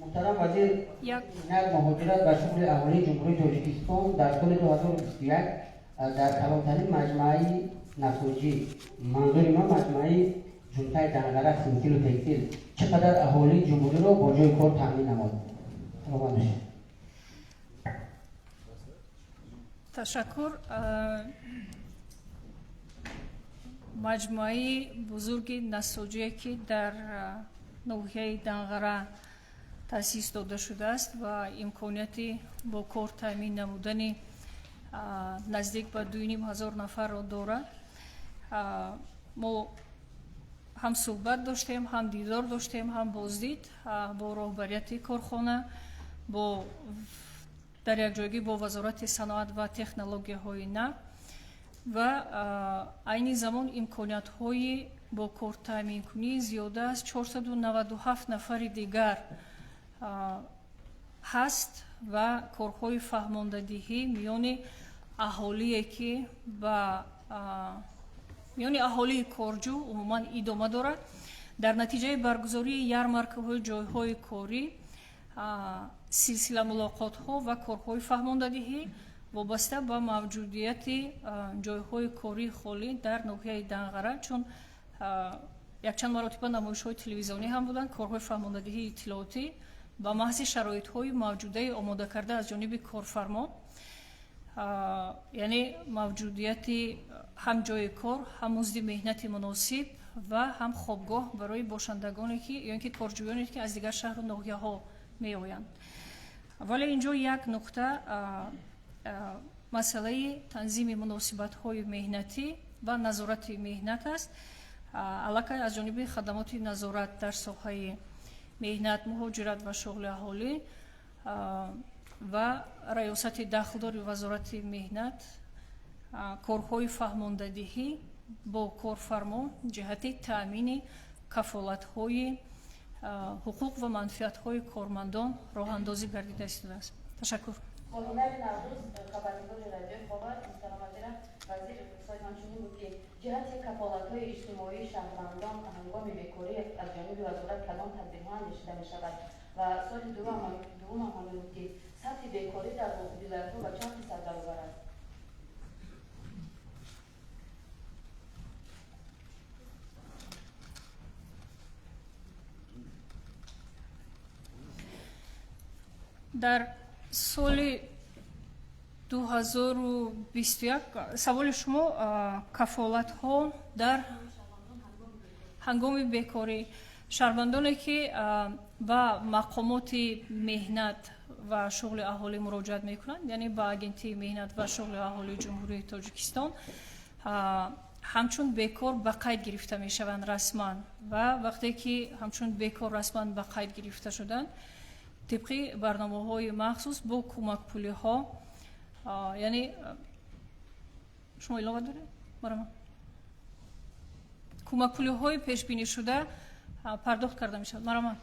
محترم وزیر مهنت مهاجرت و شغل اهالی جمهوری تاجیکستان در سال 2021 در کلانترین مجمع نساجی، منظور من مجمع جنتای دنگره سنتیل و تکتیل، چقدر اهالی جمهوری را با جای کار تامین نمود؟ سلام باشید. تشکر. مجموعه بزرگ نساجی که در نوحیه دنگره تأسیس داده شده است و امکانیتی با کار تامین نمودن نزدیک به 2500 نفر را دارد. ما هم صحبت داشتیم، هم دیدار داشتیم، هم بازدید با رهبریت کارخانه، در یک جایگی با وزارت صنعت و تکنولوژی های نو و عین زمان امکانیت های با کار تامین کنی زیاده از 497 نفر دیگر هست و کارهای فهماندهی میان اهالی که با میان اهالی کارجو عموما ادامه دارد. در نتیجه برگزاری یارمارک‌های جایهای کاری، سلسله ملاقات‌ها و کارهای فهماندهی وابسته به موجودیت جایهای کاری خالی در نوحیه دنگره، چون یک چند مرتبه نمایش‌های تلویزیونی هم بودند، کارهای فهماندهی اطلاعاتی با محض شرایط‌های موجوده آماده کرده از جانب کارفرما، یعنی موجودیت هم جای کار، هم مزد مهنت مناسب و هم خوابگاه برای باشندگانی که یا اینکه کارجویانی که از دیگر شهر و ناحیه‌ها می‌آیند. ولی اینجا یک نکته مسئله تنظیم مناسبت‌های مهنتی و نظارت مهنت است. علاقه از جانب خدمات نظارت در ساحه меҳнат, муҳоҷират ва шуғли аҳолӣ ва раёсати дахлдори вазорати меҳнат корҳои фаҳмондадиҳӣ бо корфармо ҷиҳати таъмини кафолатҳои ҳуқуқ ва манфиатҳои кормандон роҳандозӣ гардида истодааст. Ташаккур. خواهی‌های نوروز خبرنگار رادیو خبر محترم وزیر اقتصاد همچنین بود که جهت کفالت‌های اجتماعی شهروندان هنگام بیکاری از جانب وزارت کدام تدبیرها اندیشیده می‌شود و سال دوم هم بود که سطح بیکاری در ولایت‌ها به چند فیصد برابر است. дар соли 2021 саволи шумо кафолатҳо дар ҳангоми бекорӣ шаҳрвандоне ки ба мақомоти меҳнат ва шуғли аҳолӣ муроҷиат мекунанд, яъне ба агентии меҳнат ва шуғли аҳолии ҷумҳурии Тоҷикистон ҳамчун бекор ба қайд гирифта мешаванд расман ва вақте ки ҳамчун бекор расман ба қайд гирифта шуданд тибқи барномаҳои махсус бо кӯмакпулиҳо, яъне шумо илова доред барои кӯмакпулиҳои пешбинишуда пардохт карда мешавад. Маромад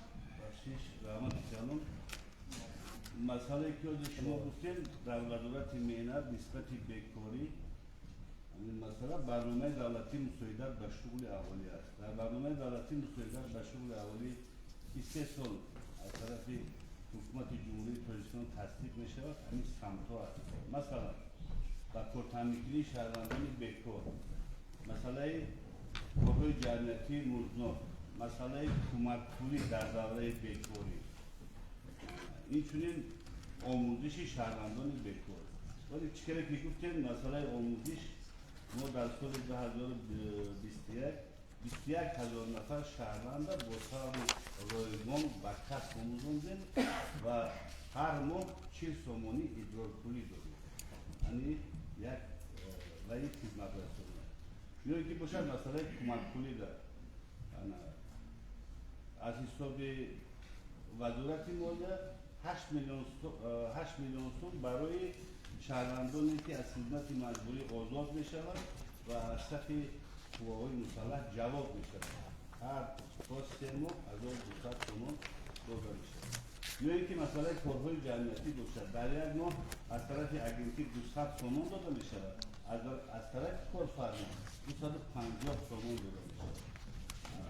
масъалае ки шумо гуфтем дар вазорати меҳнат нисбати бекорӣ масъала барномаи давлатии мусоидат ба шуғли аҳолӣ аст. дар барномаи давлатии мусоидат ба шуғли аҳолӣ 3 сол аз тарафи ҳукумати ҷумҳурии Тоҷикистон тасдиқ мешавад. ҳамин самтҳо аст. масалан ба кортамикунии шаҳрвандони бекор, масъалаи корҳои ҷамъиятии музноб, масъалаи кӯмакпулӣ дар давраи бекорӣ, инчунин омӯзиши шаҳрвандони бекор. вале чӣ кере ки гуфтем масъалаи омӯзиш мо дар соли 2021 21,000 нафар шаҳрванда бо сабаби ройгон ба касб омӯзондем ва ҳар моҳ 40 сомонӣ идрорпулӣ додем. яъне як раис хизматрасона ё ки бошад масъалаи кӯмакпулӣ дар аз ҳисоби вазорати молия 8 миллион сом барои шаҳрвандоне ки аз хизмати маҷбурӣ озод мешаванд ва аз сафи қувваҳои мусаллаҳ ҷавоб мешаванд. ҳар то 3 моҳ 1200 сомон дода мешавад. ё ин ки масъалаи корҳои ҷамъиятӣ бошад, дар як моҳ аз тарафи агентӣ 200 сомон дода мешавад, аз тарафи корфармо 250 сомон дода мешавад.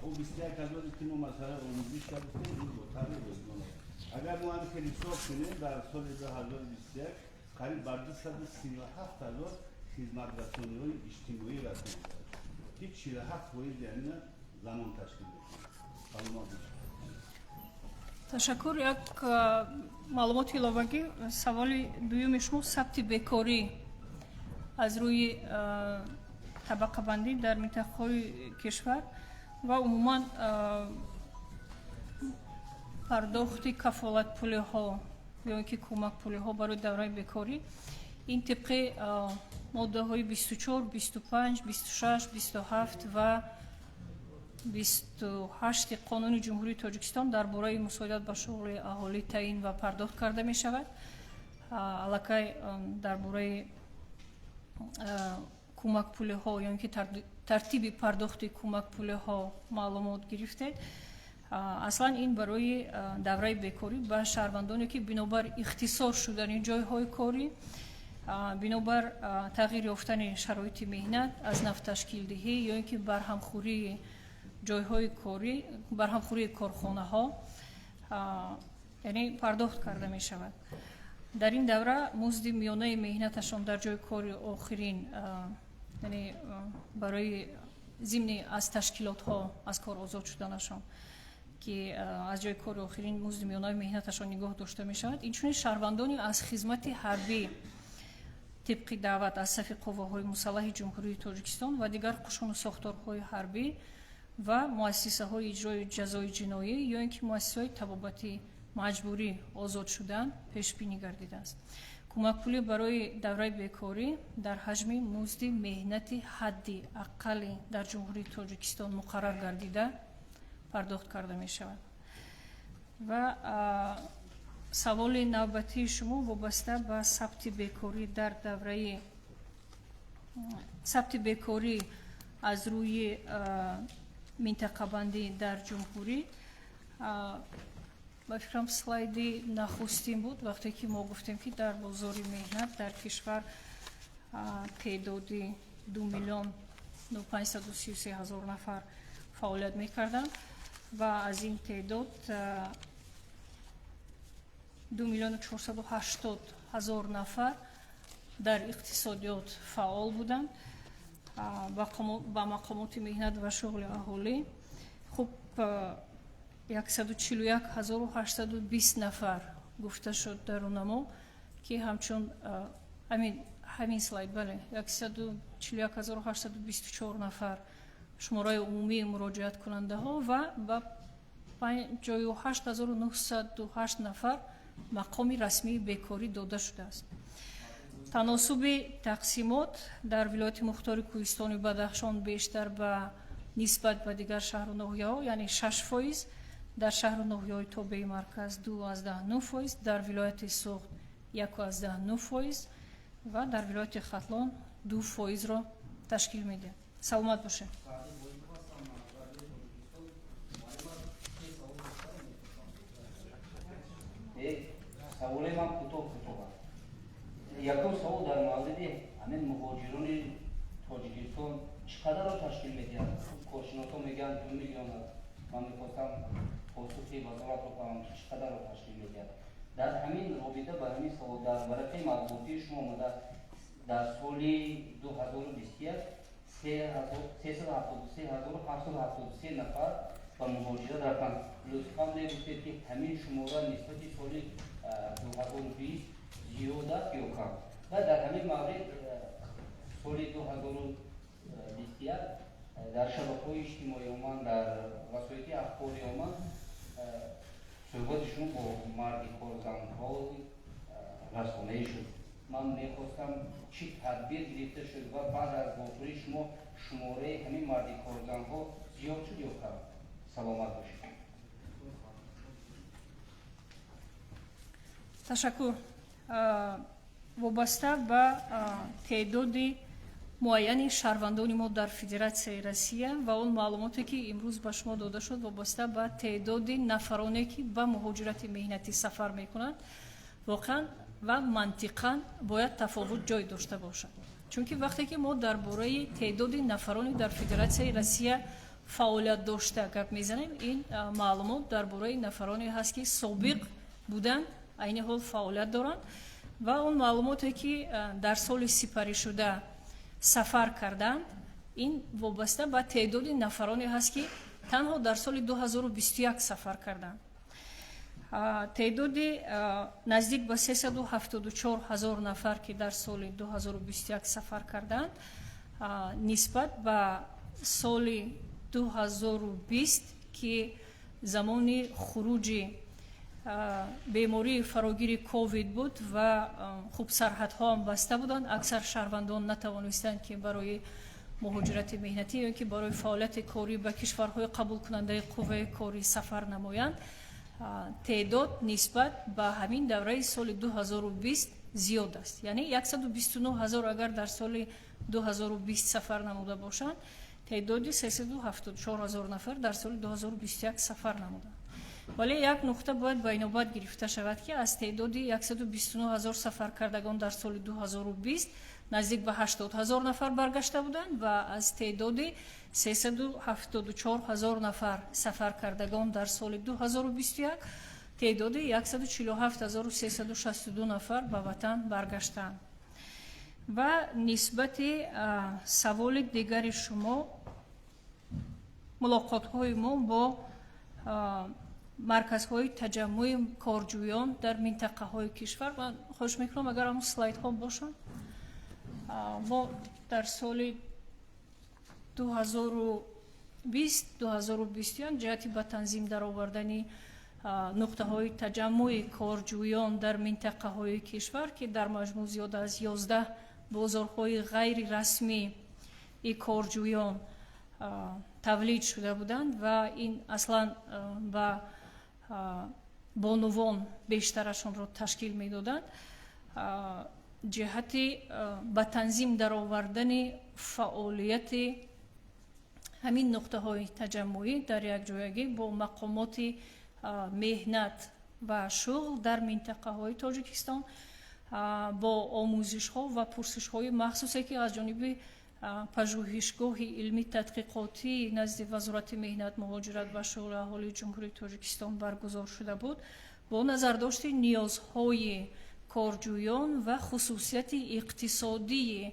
ӯ 21,000 ки мо масъалаи омӯзиш кардем, ин бо табъи рӯзгон аст. агар мо ҳамин хел ҳисоб кунем дар соли 2021 қариб бар 237,000 хизматрасониҳои иҷтимоӣ расм кардем ки 47% яъне замон ташкил мекунад. ташаккур. Як маълумоти иловагӣ, саволи дуюми шумо сабти бекорӣ аз рӯи табақабандӣ дар минтақаҳои кишвар ва умуман пардохти кафолатпулиҳо ё ин ки кӯмакпулиҳо барои давраи бекорӣ, ин тибқи моддаҳои 24, 25, 26, 27 ва 28 қонуни ҷумҳурии Тоҷикистон дар бораи мусоидат ба шуғли аҳолӣ таъин ва пардохт карда мешавад. аллакай дар бораи кӯмакпулиҳо ё ин ки тартиби пардохти кӯмакпулиҳо маълумот гирифтед. аслан ин барои давраи бекорӣ ба шаҳрвандоне ки бинобар ихтисор шудани ҷойҳои корӣ, бинобар тағйир ёфтани шароити меҳнат аз нав ташкилдиҳӣ ё ин ки барҳамхӯрии ҷойҳои корӣ, барҳамхӯрии корхонаҳо, яъне пардохт карда мешавад. дар ин давра музди миёнаи меҳнаташон дар ҷойи кори охирин, яъне барои зимни аз ташкилотҳо аз кор озод шуданашон ки аз ҷойи кори охирин музди миёнаи меҳнаташон нигоҳ дошта мешавад. инчунин шаҳрвандони аз хизмати ҳарбӣ тибқи даъват аз сафи қувваҳои мусаллаҳи ҷумҳурии Тоҷикистон ва дигар қушуну сохторҳои ҳарбӣ ва муассисаҳои иҷрои ҷазои ҷиноӣ ё ин ки муассисаҳои табобати маҷбурӣ озод шудан пешбинӣ гардидааст. кӯмакпулӣ барои давраи бекорӣ дар ҳаҷми музди меҳнати ҳадди аққали дар ҷумҳурии Тоҷикистон муқаррар гардида пардохт карда мешавад. ва саволи навбатии шумо вобаста ба сабти бекорӣ дар давраи сабти бекорӣ аз рӯи минтақабандӣ дар ҷумҳурӣ, ба фикрам слайди нахустин буд вақте ки мо гуфтем ки дар бозори меҳнат дар кишвар теъдоди 2,533,000 нафар фаъолият мекарданд ва аз ин теъдод 2,480,000 нафар дар иқтисодиёт фаъол буданд ба мақомоти меҳнат ва шуғли аҳолӣ. хуб 141,820 нафар гуфта шуд дар рӯнамо ки ҳамчун ҳамин слайд бале 141,824 нафар шумораи умумии муроҷиаткунандаҳо ва ба 58,908 нафар мақоми расмии бекорӣ дода шудааст. таносуби тақсимот дар вилояти мухтори кӯҳистони бадахшон бештар ба нисбат ба дигар шаҳру ноҳияҳо, яъне 6%, дар шаҳру ноҳияҳои тобеи марказ 2,9%, дар вилояти суғд 1,9% ва дар вилояти хатлон 2%-ро ташкил медиҳад. саломат бошед. саволи ман кӯтоҳ аст. Якум савол дар мавриди ҳамин муҳоҷирони Тоҷикистон чӣ қадарро ташкил медиҳад? Коршиносон мегӯянд 2 миллион аст. Ман мехостам посухи вазоратро фаҳмам ки чӣ қадарро ташкил медиҳад. Дар ҳамин робита ба ҳамин савол дар варақаи матбуотии шумо омадаст дар соли 2021 373,773 нафар ба муҳоҷират рафтанд. Лутфан мегӯфтед ки ҳамин шумора нисбати соли 2020 зиёд аст ё кам. Ва дар ҳамин маврид соли 2021 дар шабакаҳои иҷтимоӣ оман, дар васоити ахбори оман суҳбати шумо бо марди корзанҳои расонаӣ шуд. Ман мехостам чӣ тадбир гирифта шуд ва баъд аз вохӯрии шумо шумораи ҳамин марди корзанҳо зиёд шуд ё кам? Саломат бошед. ташаккур. вобаста ба теъдоди муайяни шаҳрвандони мо дар Федератсияи Россия ва он маълумоте ки имрӯз ба шумо дода шуд вобаста ба теъдоди нафароне ки ба муҳоҷирати меҳнатӣ сафар мекунанд, воқеан ва мантиқан бояд тафовут ҷой дошта бошад. чунки вақте ки мо дар бораи теъдоди нафарони дар Федератсияи Россия фаъолият дошта гап мезанем, ин маълумот дар бораи нафароне ҳаст ки собиқ буданд, айни ҳол фаъолият доранд ва он маълумоте ки дар соли сипаришуда сафар карданд, ин вобаста ба теъдоди нафароне ҳаст ки танҳо дар соли 2021 сафар карданд. теъдоди наздик ба 374,000 нафар ки дар соли 2021 сафар карданд, нисбат ба соли 2020 ки замони хуруҷи бемории фарогири ковид буд ва хуб сарҳадҳо ҳам баста буданд, аксар шаҳрвандон натавонистанд ки барои муҳоҷирати меҳнатӣ ё ки барои фаъолияти корӣ ба кишварҳои қабулкунандаи қувваи корӣ сафар намоянд. теъдод нисбат ба ҳамин давраи соли 2020 зиёд аст. яъне 129,000 агар дар соли 2020 сафар намуда бошанд, теъдоди 374,000 нафар дар соли 2021 сафар намуданд. вале як нуқта бояд байнобат гирифта шавад ки аз теъдоди 129,000 сафаркардагон дар соли 2020 наздик ба 80,000 нафар баргашта буданд ва аз теъдоди 374,000 нафар сафаркардагон дар соли 2021 теъдоди 147,362 нафар ба ватан баргаштанд. ва нисбати саволи дигари шумо, мулоқотҳои мо бо марказҳои таҷаммуи корҷӯён дар минтақаҳои кишвар, ман хоҳиш мекунам агар ҳамун слайдҳо бошанд. мо дар соли 2020-2021 ҷиҳати ба танзим даровардани нуқтаҳои таҷаммуи корҷӯён дар минтақаҳои кишвар ки дар маҷмӯъ зиёд аз 11 бозорҳои ғайри расмии корҷӯён тавлид шуда буданд ва ин аслан ба бонувон бештарашонро ташкил медоданд ҷиҳати ба танзим даровардани фаъолияти ҳамин нуқтаҳои таҷаммуӣ дар якҷоягӣ бо мақомоти меҳнат ва шуғл дар минтақаҳои Тоҷикистон бо омӯзишҳо ва пурсишҳои махсусе ки аз ҷониби пажӯҳишгоҳи илмӣ тадқиқотӣ назди вазорати меҳнат муҳоҷират ва шуғли аҳолии ҷумҳурии Тоҷикистон баргузор шуда буд бо назардошти ниёзҳои корҷӯён ва хусусияти иқтисодии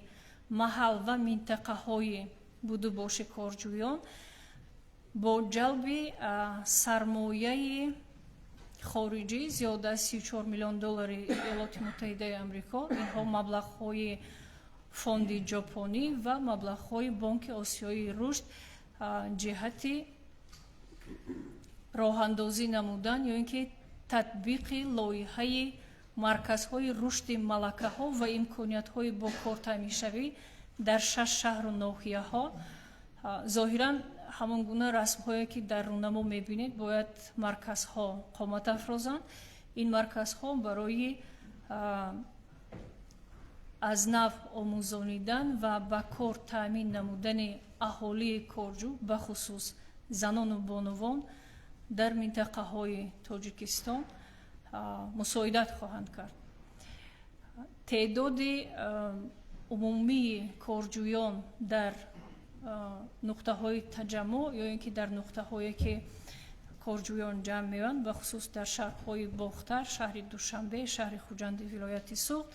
маҳал ва минтақаҳои будубоши корҷӯён бо ҷалби сармояи хориҷӣ зиёда аз $34 миллион Иёлоти Муттаҳидаи Амрико, инҳо маблағҳои фонди ҷопонӣ ва маблағҳои Бонки Осиёи рушд ҷиҳати роҳандозӣ намудан ё ин ки татбиқи лоиҳаи марказҳои рушди малакаҳо ва имкониятҳои бо кортамишавӣ дар 6 шаҳру ноҳияҳо. зоҳиран ҳамон гуна расмҳое ки дар рӯнамо мебинед бояд марказҳо қомат афрозанд. ин марказҳо барои аз нав омӯзонидан ва ба кор таъмин намудани аҳолии корҷӯ ба хусус занону бонувон дар минтақаҳои Тоҷикистон мусоидат хоҳанд кард. теъдоди умумии корҷӯён дар нуқтаҳои таҷаммӯъ ё ин ки дар нуқтаҳое ки корҷӯён ҷамъ меёбанд ба хусус дар шаҳрҳои Бохтар, шаҳри Душанбе, шаҳри Хуҷанди вилояти Суғд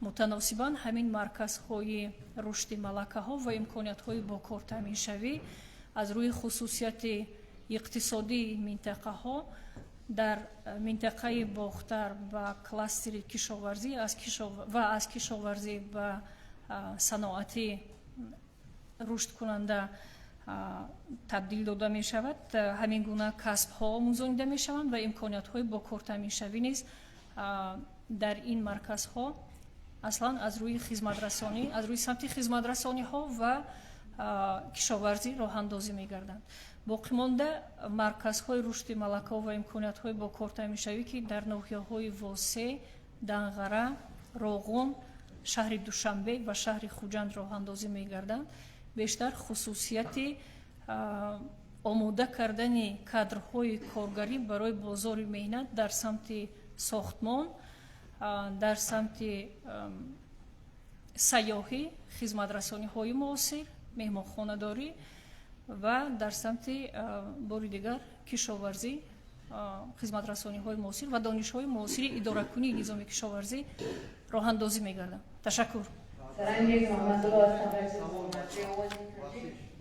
мутаносибан ҳамин марказҳои рушди малакаҳо ва имкониятҳои бо кортаминшавӣ аз рӯи хусусияти иқтисодии минтақаҳо дар минтақаи Бохтар ба кластери кишоварзӣ ва аз кишоварзӣ ба саноати рушдкунанда табдил дода мешавад. ҳамин гуна касбҳо омӯзонида мешаванд ва имкониятҳои бо кортаминшавӣ низ дар ин марказҳо аслан аз рӯи хизматрасонӣ аз рӯи самти хизматрасониҳо ва кишоварзӣ роҳандозӣ мегарданд. боқимонда марказҳои рушди малакаҳо ва имкониятҳои бо кортаминшавӣ ки дар ноҳияҳои Восе, Данғара, Роғун, шаҳри Душанбе ва шаҳри Хуҷанд роҳандозӣ мегарданд, бештар хусусияти омода кардани кадрҳои коргарӣ барои бозори меҳнат дар самти сохтмон, дар самти сайёҳӣ, хизматрасониҳои муосир, меҳмонхонадорӣ ва дар самти бори дигар кишоварзӣ, хизматрасониҳои муосир ва донишҳои муосири идоракунии низоми кишоварзӣ роҳандозӣ мегарданд. Ташаккур.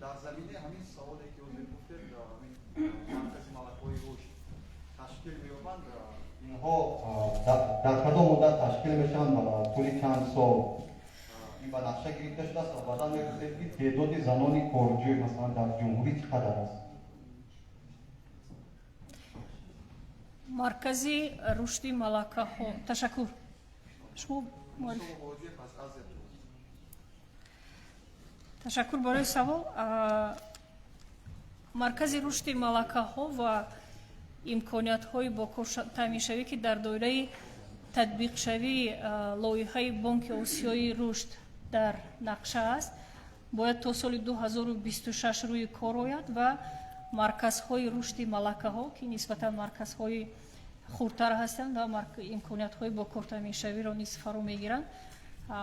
در زمینه همین سوالی که حضور گفتید مرکز ملک‌های رشد تشکیل می‌یابند اینها در کدام مدت تشکیل میشن طول چند سال این به نقشه گرفته شده است و بعدا می‌گویید که تعداد زنان کارجوی مثلا در جمهوری چقدر است؟ مرکزی رشد ملکه‌ها تشکر. شما تشکر برای سوال. مرکز رشد ملکه‌ها و имкониятҳои бо кортаминшавӣ ки дар доираи татбиқшавии лоиҳаи Бонки Осиёи рушд дар нақша аст, бояд то соли 2026 рӯи кор ояд ва марказҳои рушди малакаҳо ки нисбатан марказҳои хурдтар ҳастанд ва имкониятҳои бо кортаминшавиро низ фаро мегиранд,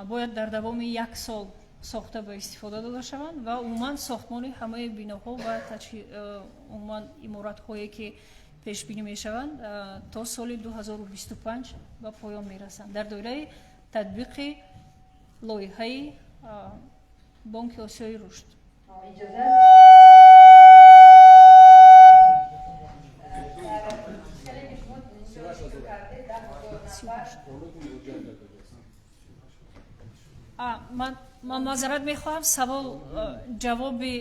бояд дар давоми 1 сол сохта ба истифода дода шаванд ва умуман сохтмони ҳамаи биноҳо ва умуман иморатҳое ки пешбинӣ мешаванд то соли 2025 ба поён мерасанд дар доираи татбиқи лоиҳаи Бонки Осиёи рушд. ман маъзарат мехоҳам, савол ҷавоби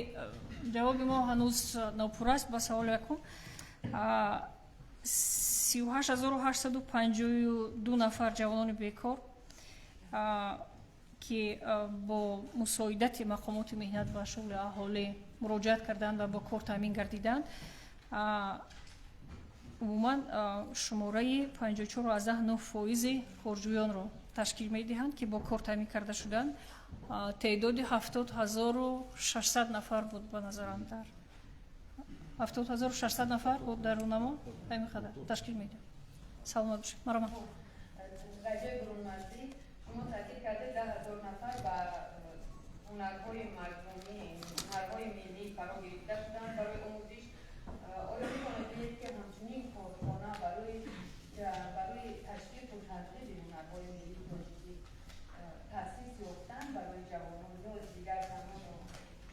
мо ҳанӯз нопур аст. Ба саволи якум 38852 нафар ҷавонони бекор ки бо мусоидати мақомоти меҳнат ва шуғли аҳолӣ муроҷиат карданд ва бо кор таъмин гардиданд, умуман шумораи 54.9% корҷӯёнро ташкил медиҳанд ки бо кор таъмин карда шуданд. теъдоди 70,600 нафар буд ба назарам дар 70,600 нафар буд дар рӯнамо ҳамин қадар ташкил медиҳанд. саломат бошед. маромад. радиои бурунмарзӣ шумо таъкид кардед 10,000 нафар ба ҳунарҳои мазмунӣ, ҳунарҳои миллӣ фаро гирифта шуданд барои омӯзиш. оё метавонед бигӯед ки ҳамчунин корхона барои ташкил тарғиби ҳунарҳои миллии тоҷикӣ таъсис ёфтанд барои ҷавонон ё дигар замону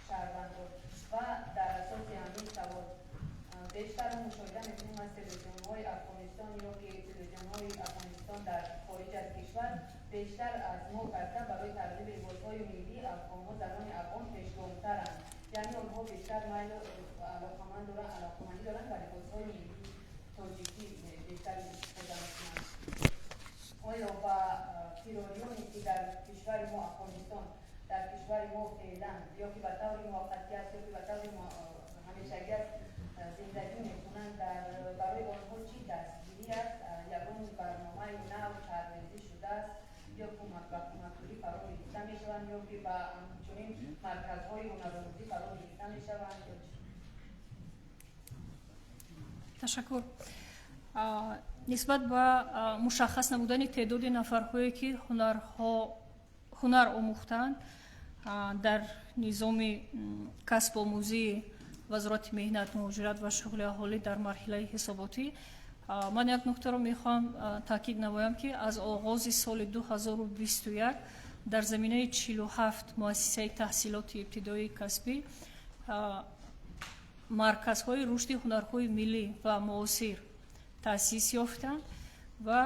шаҳрвандон ва дар асоси ҳамин савол бештар мушоҳида мекунем аз телевизионҳои афғонистон ё ки телевизионҳои афғонистон дар хориҷ аз кишвар бештар аз мо карда барои тарғиби либосҳои миллӣ афғонҳо занони афғон пешгомтаранд, яъне онҳо бештар майлу алоқамандӣ доранд ба либосҳои миллии тоҷикӣ бештар истифода мекунанд. оё ба фирорионе ки дар кишвари мо афғонистон дар кишвари мо феълан ё ки ба таври муваққатӣ аст ё ки ба таври ҳамешагӣ аст зиндагӣ мекунанд, барои онҳо чӣ дастгирӣ аст? ягон барномаи нав тарҳрезӣ шудааст ё ба кӯмакгирӣ фаро гирифта мешаванд ё ки ба ҳамчунин марказҳои ҳунаромӯзӣ фаро гирифта мешаванд ё чӣ? ташаккур. нисбат ба мушаххас намудани теъдоди нафарҳое ки ҳунар омӯхтаанд дар низоми касбомӯзии вазорати меҳнат, муҳоҷират ва шуғли аҳолӣ дар марҳилаи ҳисоботӣ, ман як нуктаро мехоҳам таъкид намоям ки аз оғози соли 2021 дар заминаи 47 муассисаи таҳсилоти ибтидоии касбӣ марказҳои рушди ҳунарҳои миллӣ ва муосир таъсис ёфтанд ва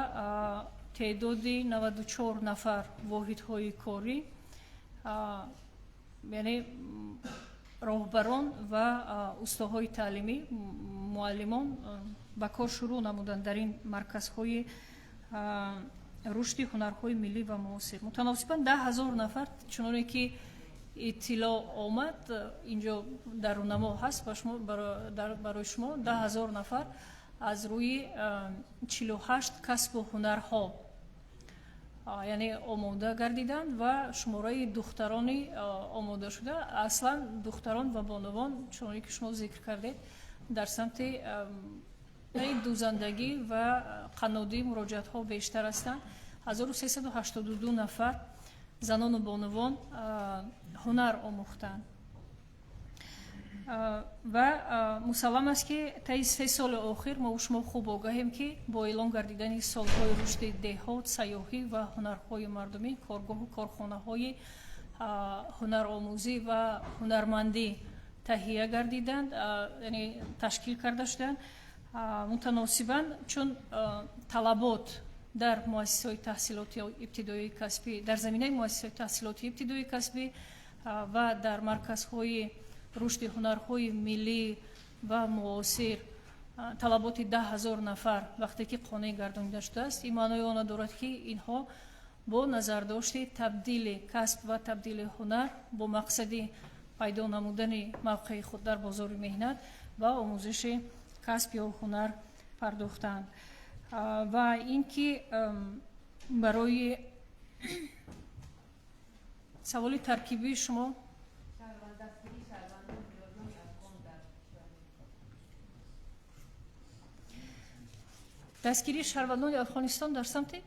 теъдоди 94 нафар воҳидҳои корӣ, яъне роҳбарон ва устоҳои таълимӣ, муаллимон ба кор шурӯъ намуданд дар ин марказҳои рушди ҳунарҳои миллӣ ва муосир. мутаносибан 10,000 нафар, чуноне ки иттилоъ омад инҷо дар рӯнамо ҳаст барои шумо 10,000 нафар аз рӯи 48 касбу ҳунарҳо яъне омода гардиданд ва шумораи духтарони омода шуда, аслан духтарон ва бонувон чуноне ки шумо зикр кардед дар самти дузандагӣ ва қаннодӣ муроҷиатҳо бештар ҳастанд. 1382 нафар занону бонувон ҳунар омӯхтанд ва мусаллам аст ки таи 3 соли охир мо шумо хуб огаҳем ки бо эълон гардидани солҳои рушди деҳот, сайёҳӣ ва ҳунарҳои мардумӣ коргоҳу корхонаҳои ҳунаромӯзӣ ва ҳунармандӣ таҳия гардиданд, яъне ташкил карда шуданд. мутаносибан чун талабот дар муассисаҳои таҳсилоти ибтидоии касбӣ, дар заминаи муассисаҳои таҳсилоти ибтидоии касбӣ ва дар марказҳои рушди ҳунарҳои миллӣ ва муосир талаботи 10,000 нафар вақте ки қонеъ гардонида шудааст, ин маънои он дорад ки инҳо бо назардошти табдили касб ва табдили ҳунар бо мақсади пайдо намудани мавқеи худ дар бозори меҳнат ва омӯзиши касб ё ҳунар пардохтанд. ва ин ки барои саволи таркибии шумо дастгирии шаҳрвандони афғонистон дар самти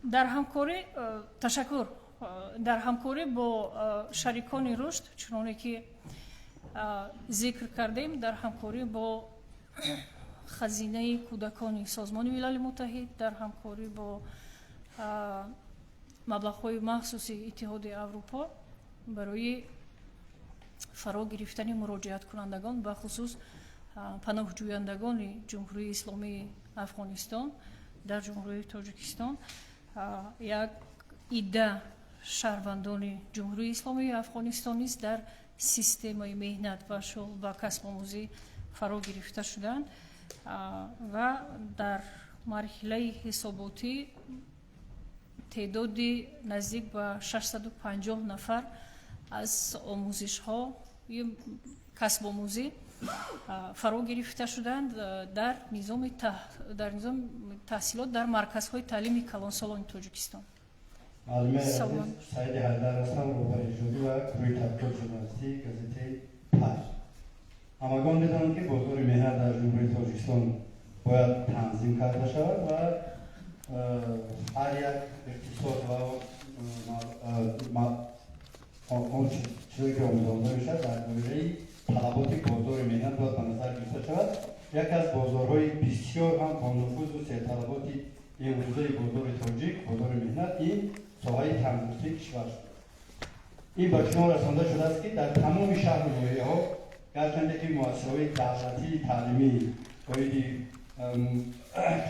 дар ҳамкорӣ ташаккур дар ҳамкорӣ бо шарикони рушд, чуноне ки зикр кардем, дар ҳамкорӣ бо хазинаи кӯдакони созмони милали муттаҳид, дар ҳамкорӣ бо маблағҳои махсуси иттиҳоди аврупо барои фаро гирифтани муроҷиаткунандагон ба хусус паноҳҷӯяндагони ҷумҳурии исломии афғонистон дар ҷумҳурии тоҷикистон, як идда шаҳрвандони ҷумҳурии исломии афғонистон низ дар системаи меҳнат ва шуғл ва касбомӯзӣ фаро гирифта шуданд ва дар марҳилаи ҳисоботӣ теъдоди наздик ба 650 нафар аз омӯзишҳо касбомӯзӣ фаро гирифта шуданд дар низоми таҳсилот дар марказҳои таълими калонсолони тоҷикистон. معلومه سعید حیدر هستم روبروی شدی و کروی تبکر ژورنالیستی گازete پنج. همگان می‌دانند که بازار مهنت در جمهوری تاجیکستان باید تنظیم کرده شود و هر یک اقتصاد و آن چیزی که آموزنده میشد در دوره طلبات بازار مهنت باید به نظر گرفته شود. یک از بازارهای بسیار هم با نفوذ و سرطلبات امروزه بازار تاجیک، بازار مهنت این ساحه تندرستی کشور شد. این به شما رسانده شده است که در تمام شهر و ناحیه‌ها گرچند که مؤسسه‌های دولتی تعلیمی باید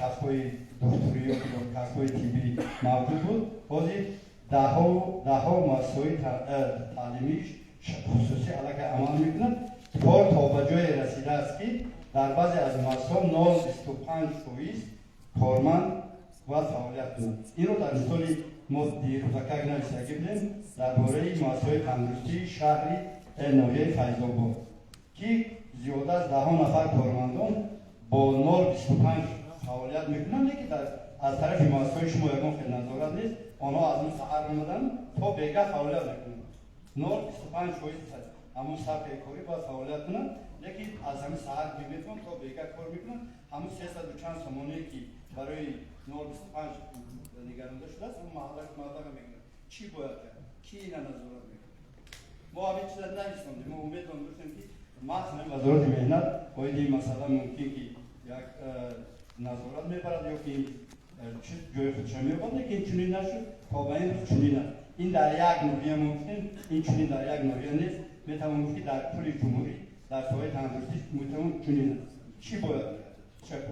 کسب‌های دکتری یا کسب‌های طبی موجود بود، بازی ده‌ها مؤسسه‌های تعلیمی خصوصی علیه عمل می‌کنند. کار تا به جای رسیده است که در بعضی از مؤسسه‌ها 0.25% کارمند باید فعالیت کنند. این رو در مثال ما دیروزکه نویسنده بودیم درباره مؤسسه‌های تندرستی شهری ناحیه فیض‌آباد که زیاده از 10 نفر کارمندان با 0.25 فعالیت میکنند که از طرف مؤسسه‌های شما یگان خدمتگزار نیست، آنها از اون سحر آمدن تا بیگه فعالیت میکنند. 0.25% همون صرف کاری باید فعالیت کنند، لیکن از همین سحر میتونن تا بیگه کار میکنند. همون 300 و چند سامانه که برای 0.25 نگرانده شده است، اون مبلغ میگیرن. چی باید کرد؟ کی اینا نظارت میکنه؟ ما همین چیزا نمی‌شناسیم. ما امیدواریم که مثلا وزارت مهنت باید این مسئله ممکن که یک نظارت میبرد یا که چیز جای خودش میبرد که این چنین نشد تا به این روز چنین است. این در یک ناحیه ممکن، این چنین در یک ناحیه نیست. میتوان گفت که در کل جمهوری در ساحه تندرستی میتوان چنین است. چی باید کرد؟ شکر.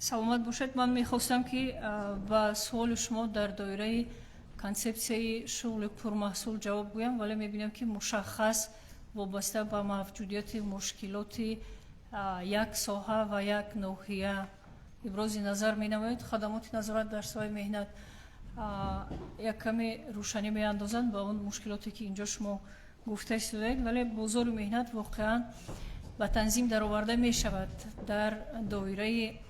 саломат бошед. ман мехостам ки ба суоли шумо дар доираи консепсияи шуғли пурмаҳсул ҷавоб гӯям, вале мебинам ки мушаххас вобаста ба мавҷудияти мушкилоти як соҳа ва як ноҳия ибрози назар менамоед. хадамоти назорат дар соҳаи меҳнат як каме рӯшанӣ меандозанд ба он мушкилоте ки инҷо шумо гуфта истодаед, вале бозори меҳнат воқеан ба танзим дароварда мешавад дар доираи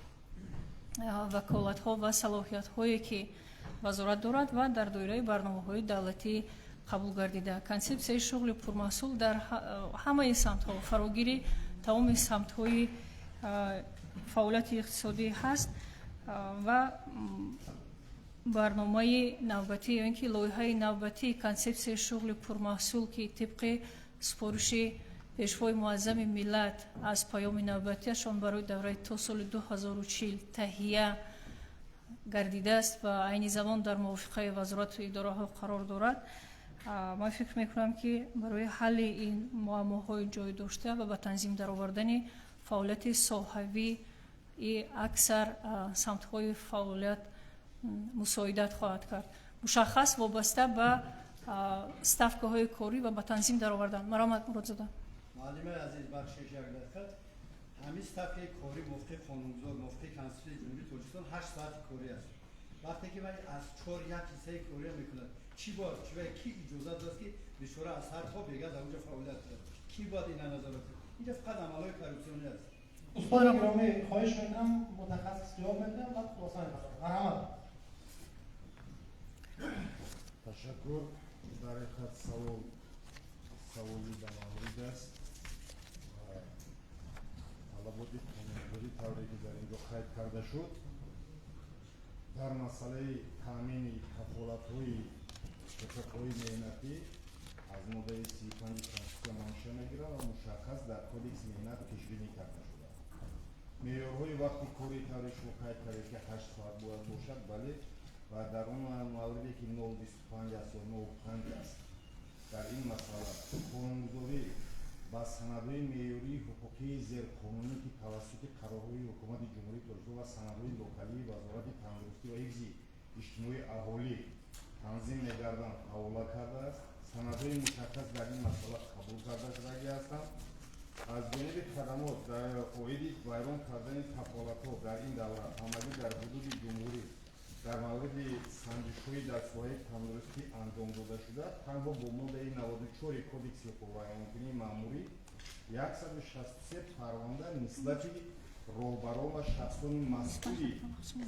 ваколатҳо ва салоҳиятҳое ки вазорат дорад ва дар доираи барномаҳои давлатӣ қабул гардида. консепсияи шуғли пурмаҳсул дар ҳамаи самтҳо фарогири тамоми самтҳои фаъолияти иқтисодӣ ҳаст ва барномаи навбатӣ ё ин ки лоиҳаи навбатии консепсияи шуғли пурмаҳсул ки тибқи супориши пешвои муаззами миллат аз паёми навбатиашон барои давраи то соли 2040 таҳия гардидааст ва айни замон дар мувофиқаи вазорату идораҳо қарор дорад. ман фикр мекунам ки барои ҳалли ин муаммоҳои ҷойдошта ва ба танзим даровардани фаъолияти соҳавӣ и аксар самтҳои фаъолият мусоидат хоҳад кард. мушаххас вобаста ба ставкаҳои корӣ ва ба танзим даровардан. маромад муродзода. معلم عزیز بخشش یک دقیقه همین ستافه کاری مفتی قانونگذار مفتی کنسولی جمهوری تاجیکستان 8 ساعت کاری است. وقتی که من از 4 یک حصه کاری میکنم چی باید کی اجازه داد که بیچاره از هر تا بیگه در اونجا فعالیت کنه؟ کی باید این نظارت کنه؟ اینجا فقط عملهای کارپسیونی است. استاد گرامی خواهش میکنم متخصص جواب بده و خلاصه بکنه. مرحمت. تشکر. برای خط سوالی به مورد است. طلباتی قانونگذاری طوری که در اینجا قید کرده شد در مسئله تامین کفالت‌های حقوقی مهنتی از ماده 35 کنستیتوسیون منشأ میگیرد و مشخص در کدکس مهنت پیش‌بینی کرده شده. معیارهای وقت کاری طوری شما قید کرده که 8 ساعت باید باشد، بله، و در اون موردی که 0.25 است یا 0.5 است در این مسئله قانونگذاری با سندهای معیاری حقوقی زیرقانونی که توسط قرارهای حکومت جمهوری تاجیکستان و سندهای لوکالی وزارت تندرستی و حفظ اجتماعی اهالی تنظیم می‌گردند حواله کرده است. سندهای مشخص در این مسئله قبول کرده شده هستند. از جانب خدمات در قواعد بیان کردن کفالت‌ها در این دوره همگی در حدود جمهوری дар мавриди санҷишҳои дар соҳаи тандурустӣ анҷом дода шуда танҳо бо моддаи 94 кодекси ҳуқуқи маъмурӣ 163 парванда нисбати роҳбарон ва шахсони масъули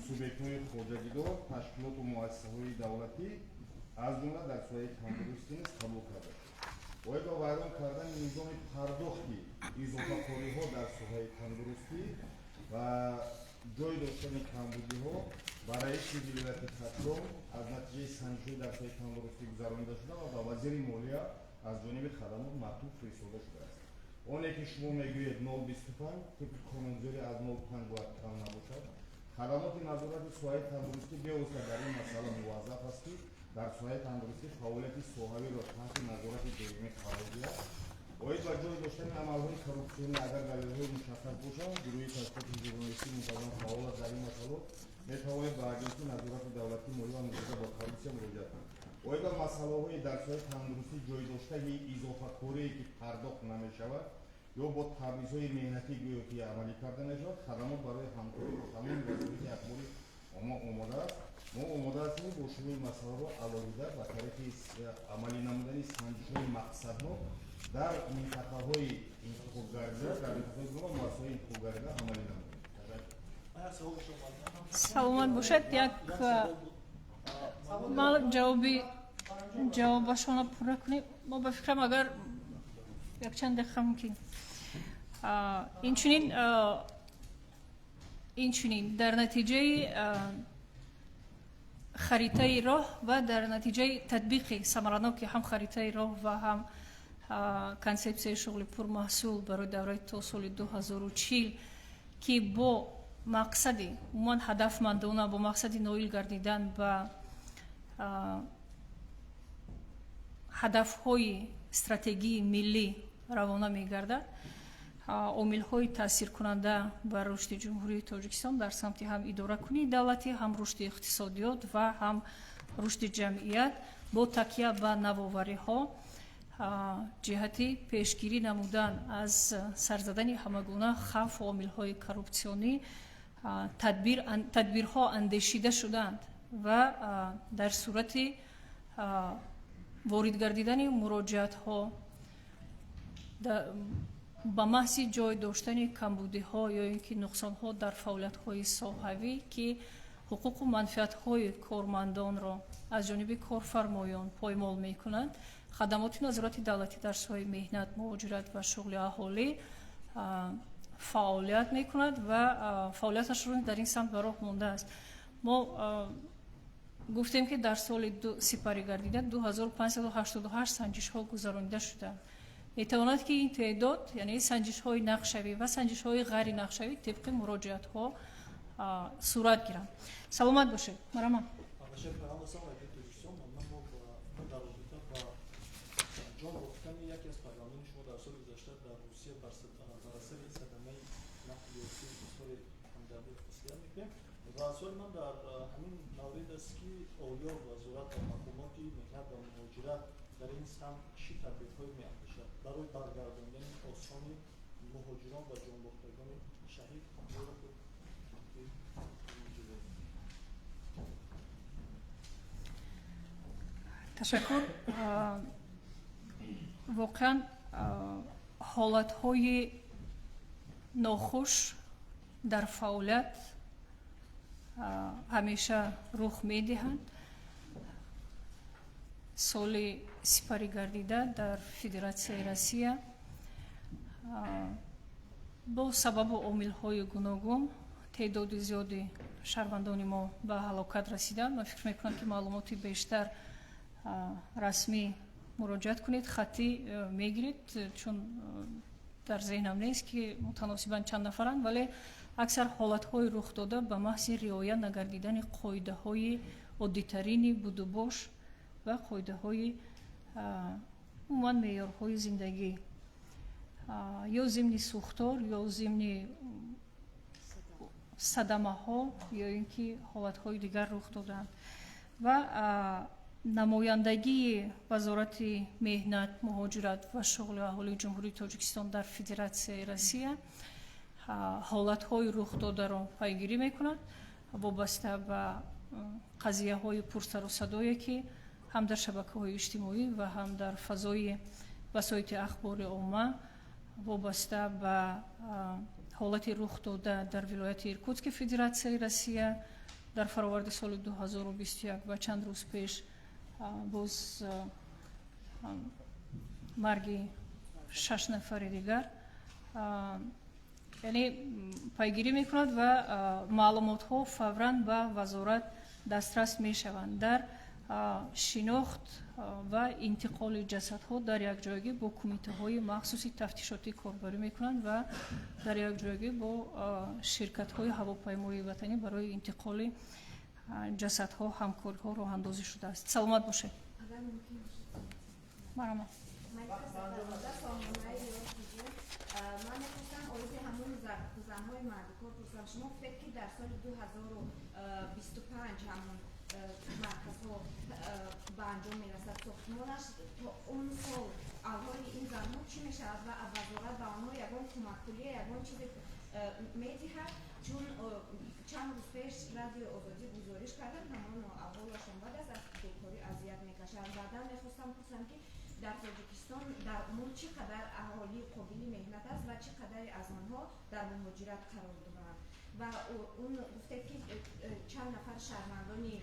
субъектҳои хоҷагидор ташкилоту муассисаҳои давлатӣ аз ҷумла дар соҳаи тандурустӣ низ қабул карда шуд. бояд ба вайрон кардани низоми пардохти изофакориҳо дар соҳаи тандурустӣ ва ҷой доштани камбудиҳо ба раиси вилояти катрон аз натиҷаи санҷишҳои дар соҳаи тандурустӣ гузаронида шуда ва ба вазири молия аз ҷониби хадамот мактуб фиристода шудааст. оне ки шумо мегӯед 025 тибқи қонунгузорӣ аз 05 бояд кам набошад. хадамоти назорати соҳаи тандурустӣ бевосита дар ин масъала муваззаф аст ки дар соҳаи тандурустӣ фаъолияти соҳавиро таҳти назорати доимӣ қарор диҳад. оид ба ҷой доштани амалҳои коррупсионӣ агар далелҳои мушаххас бошанд гурӯҳи ташкилоти журналистӣ мунтазам фаъол аст дар ин масъалот метавонед ба агентии назорати давлатии молия ва муҳофизат ба коррупсия муроҷиат кунед. оид ба масъалаҳои дар соҳаи тандурустӣ ҷойдоштани изофакорие ки пардохт намешавад ё бо табризҳои меҳнатӣ гӯё ки амалӣ карда мешавад хадамот барои ҳамкорӣ бо тамоми вазорати ахбори омма омода аст. мо омода ҳастем бо шумо ин масъаларо алоҳида ба тариқи амалӣ намудани санҷишҳои мақсаднок дар минтақаҳои интихобгарда дар минтақаҳои гуногун муассисаҳои интихобгарида амалӣ намудем. саломат бошед. як ҷавобашона пурра кунем. мо ба фикрам агар якчанд дақиқа мумкин инчунин дар натиҷаи харитаи роҳ ва дар натиҷаи татбиқи самараноки ҳам харитаи роҳ ва ҳам консепсияи шуғли пурмаҳсул барои давраи то соли 2040 ки бо мақсади умуман ҳадафмандона бо мақсади ноил гардидан ба ҳадафҳои стратегии миллӣ равона мегардад. омилҳои таъсиркунанда бар рушди ҷумҳурии тоҷикистон дар самти ҳам идоракунии давлатӣ, ҳам рушди иқтисодиёт ва ҳам рушди ҷамъият бо такя ба навовариҳо ҷиҳати пешгирӣ намудан аз сарзадани ҳамагуна хавфу омилҳои коррупсионӣ тадбирҳо андешида шуданд ва дар сурати ворид гардидани муроҷиатҳо ба маҳзи ҷой доштани камбудиҳо ё ин ки нуқсонҳо дар фаъолиятҳои соҳавӣ ки ҳуқуқу манфиатҳои кормандонро аз ҷониби корфармоён поймол мекунанд, хадамоти назорати давлатӣ дар соҳаи меҳнат, муҳоҷират ва шуғли аҳолӣ фаъолият мекунад ва фаъолияташро дар ин самт ба роҳ мондааст. мо гуфтем ки дар соли сипарӣ гардида 2588 санҷишҳо гузаронида шуданд. метавонад ки ин теъдод яъне санҷишҳои нақшавӣ ва санҷишҳои ғайри нақшавӣ тибқи муроҷиатҳо сурат гиранд. саломат бошед. марама سوال من در همین مورد است که آیا وزارت و حکومت مهنت و مهاجرت در این سمت چی تدبیرهایی می‌اندیشد برای برگرداندن آسان مهاجران و جانباختگان شهید؟ تشکر. واقعا حالت‌های ناخوش در فعالیت ҳамеша рух медиҳанд. соли сипарӣ гардида дар федератсияи Россия бо сабабу омилҳои гуногун теъдоди зиёди шаҳрвандони мо ба ҳалокат расиданд. ман фикр мекунам ки маълумоти бештар расмӣ муроҷиат кунед, хаттӣ мегиред, чун дар зеҳнам нест ки мутаносибан чанд нафаранд, вале аксар ҳолатҳои рухдода ба маҳзи риоя нагардидани қоидаҳои оддитарини будубош ва қоидаҳои умуман меъёрҳои зиндагӣ ё зимни сӯхтор ё зимни садамаҳо ё ин ки ҳолатҳои дигар рух доданд ва намояндагии вазорати меҳнат, муҳоҷират ва шуғли аҳолии ҷумҳурии Тоҷикистон дар Федератсияи Россия ҳолатҳои рухдодаро пайгирӣ мекунад вобаста ба қазияҳои пурсарусадое ки ҳам дар шабакаҳои иҷтимоӣ ва ҳам дар фазои васоити ахбори умма вобаста ба ҳолати рух дода дар вилояти Иркутски Федератсияи Россия дар фароварди соли 2021 ва чанд рӯз пеш боз марги 6 нафари дигар яъне пайгирӣ мекунад ва маълумотҳо фавран ба вазорат дастрас мешаванд дар шинохт ва интиқоли ҷасадҳо дар якҷоягӣ бо кумитаҳои махсуси тафтишотӣ корбарӣ мекунанд ва дар якҷоягӣ бо ширкатҳои ҳавопаймоии ватанӣ барои интиқоли ҷасадҳо ҳамкориҳо роҳандозӣ шудааст. Саломат бошед. Марҳамат. من می‌خواستم آیه همون زن‌های مردکار پرسم شما فکر که در سال 2025 همون مرکزها به انجام می‌رسد ساختمانش تا اون سال احوال این زن‌ها چی می‌شود و وزارت به آنها یگان کمک پولی یگان چیزی می‌دهد چون چند روز پیش رادیو آزادی گزارش کردن همان احوالشان بعد از بیکاری اذیت می‌کشند. بعدا می‌خواستم پرسم که در تاجیکستان در امور چقدر اهالی قابل مهنت است و چقدر از آنها در مهاجرت قرار دارند و اون گفته که چند نفر شهروندانی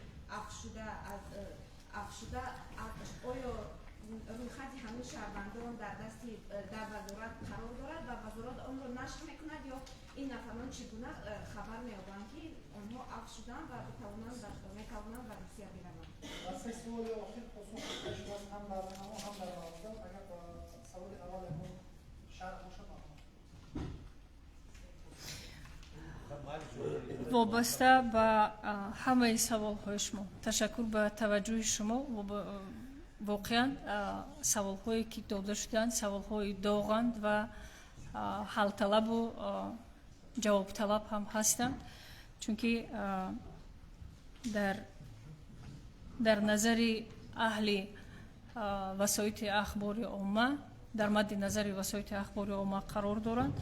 افشوده آیا رویخط همین شهروندان در دست در وزارت قرار دارد و وزارت آن را نشر میکند یا این نفران چگونه خبر می‌یابند که آنها افشودند و میتوانند به روسیه بروند. واسه سوال آخر خصوص پیشواز هم در نما هم در آموزان اگر سوال اول همون شرح باشه وابسته به همه سوال‌های شما تشکر به توجه شما و واقعا سوال‌هایی که داده شدند سوال‌های داغند و حل طلب و جواب طلب هم هستند چون که در نظر اهل وسایط اخباری عامه در مد نظر وسایط اخباری عامه قرار دارند.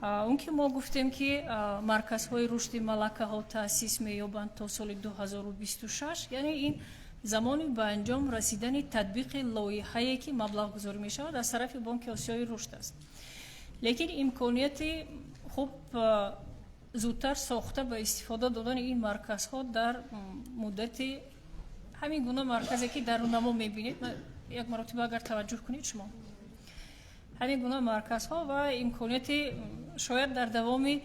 اون که ما گفتیم که مرکزهای رشد ملکه‌ها تأسیس می‌یابند تا سال 2026 یعنی این زمانی به انجام رسیدن تطبیق لایحه‌ای که مبلغ گذاری می‌شود از طرف بانک آسیای رشد است. لیکن امکانیت خوب زودتر ساخته به استفاده دادن این مرکزها در مدت همین گونه مرکزی که در نما می‌بینید یک مرتبه اگر توجه کنید شما همین گونه مرکزها و امکانیت شاید در دوام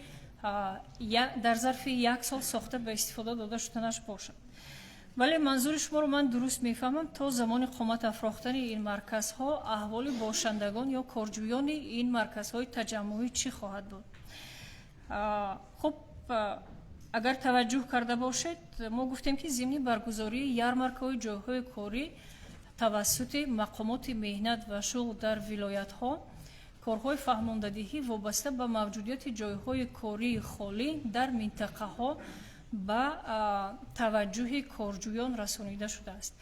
در ظرف یک سال ساخته به استفاده داده شدنش باشد. ولی منظور شما رو من درست میفهمم تا زمان قامت افراختن این مرکزها احوال باشندگان یا کارجویان این مرکزهای تجمعی چی خواهد بود؟ خب اگر توجه کرده باشید ما گفتیم که ضمن برگزاری یارمارک‌های جایهای کاری توسط مقامات مهنت و شغل در ولایت‌ها کارهای فهماندهی وابسته به موجودیت جایهای کاری خالی در منطقه‌ها به توجه کارجویان رسانیده شده است.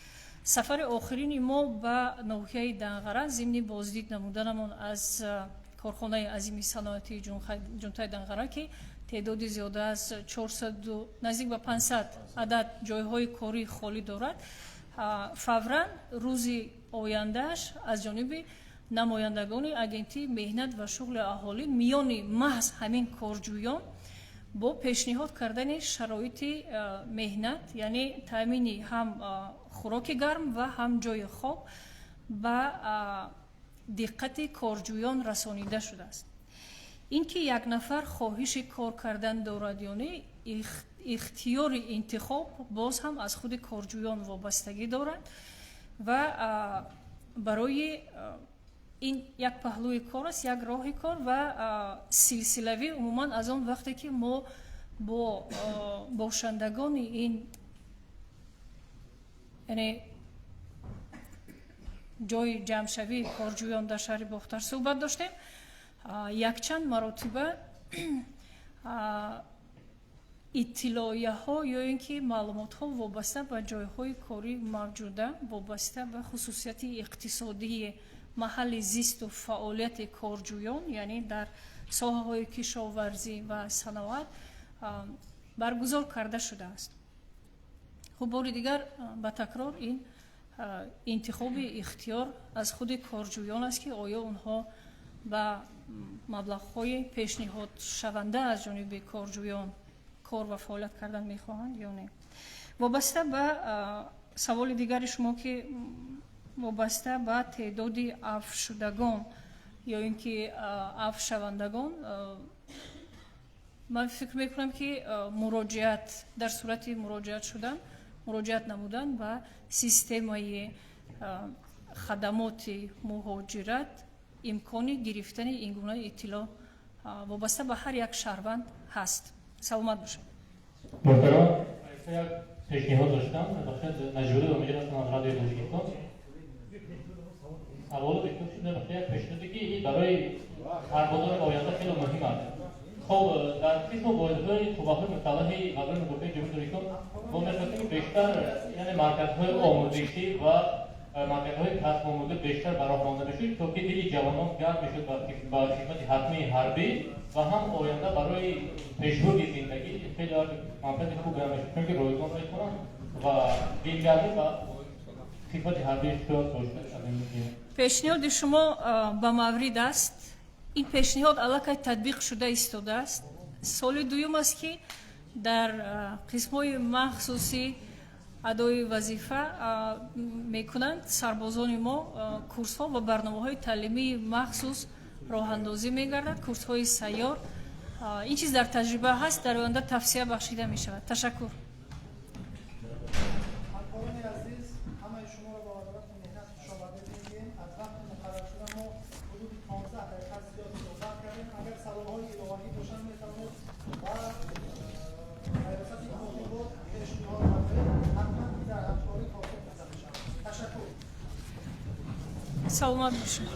سفر آخرین ما به ناحیه دنغره ضمن بازدید نمودنمان از کارخانه عظیم صنعتی جنتای دنغره که تعداد زیاده از 400 نزدیک به 500 عدد جایهای کاری خالی دارد فوراً روز آیندهش از جانب نمایندگان اجنسی مهنت و شغل اهالی میان محض همین کارجویان با پیشنهاد کردن شرایط مهنت یعنی تامین هم خوراک گرم و هم جای خواب به دقت کارجویان رسانیده شده است. اینکه یک نفر خواهش کار کردن دارد یا نه اختیار انتخاب باز هم از خود کارجویان وابستگی دارد و برای این یک پهلوی کار است یک راه کار و سلسله‌ای عموما از آن وقتی که ما با باشندگان این یعنی جای جمع‌شوی کارجویان در شهر باختر صحبت داشتیم یک چند مرتبه اطلاعیه ها یا اینکه معلومات ها وابسته به جایهای کاری موجوده وابسته به خصوصیت اقتصادی محل زیست و فعالیت کارجویان یعنی در ساحه های کشاورزی و صنعت برگزار کرده شده است. خب بار دیگر با تکرار این انتخاب اختیار از خود کارجویان است که آیا اونها با مبلغ‌های پیشنهاد شونده از جانب کارجویان کار و فعالیت کردن میخواهند یا نه. وابسته به سوال دیگر شما که وابسته به تعداد عفو شدگان یا اینکه عفو شوندگان، من فکر میکنم که مراجعت در صورت مراجعت نمودن و سیستمای خدمات مهاجرت امکان گرفتن این گونه اطلاع وابسته به هر یک شهروند هست. سلامت باشید. محترم، یک پیشنهاد داشتم بخاطر مجبوری و مجبور از رادیو تاجیکستان. اول دکتر شده بخاطر یک پیشنهادی که برای سربازان آینده خیلی مهم است. خب در قسم واحدهای توبه‌های مصالحه قبل گفته جمهوری تاجیکستان ما می‌خواستیم بیشتر یعنی مرکزهای آموزشی و مرکزهای کسب آموزش بیشتر برآورده بشه تا که دل جوانان گرم بشه با خدمت حتمی حربی و هم آینده برای پیشبرد زندگی خیلی منفعت خوب گرم بشه چون که رایگان میکنن و دلگرمی و خدمت حربی شاید داشته. پیشنهاد شما به مورد است. این پیشنهاد علاقه تطبیق شده ایستاده است. سال دوم است که در قسم‌های مخصوصی ادای وظیفه میکنند سربازان ما کورس‌ها و برنامه‌های تعلیمی مخصوص راه اندازی می‌گردد، کورس‌های سیار. این چیز در تجربه هست، در آینده توصیه بخشیده می‌شود. تشکر. همکاران عزیز، همه شما را با عدالت و مهنت خوش آمدید میگیم. از وقت مقرر شده ما حدود 15 دقیقه زیاد صحبت کردیم. اگر سوال‌های اضافی باشند می‌توانید و حیثیت موضوع پیشنهاد کنید. حتما در همکاری پاسخ داده می‌شود. تشکر. سلامت باشید.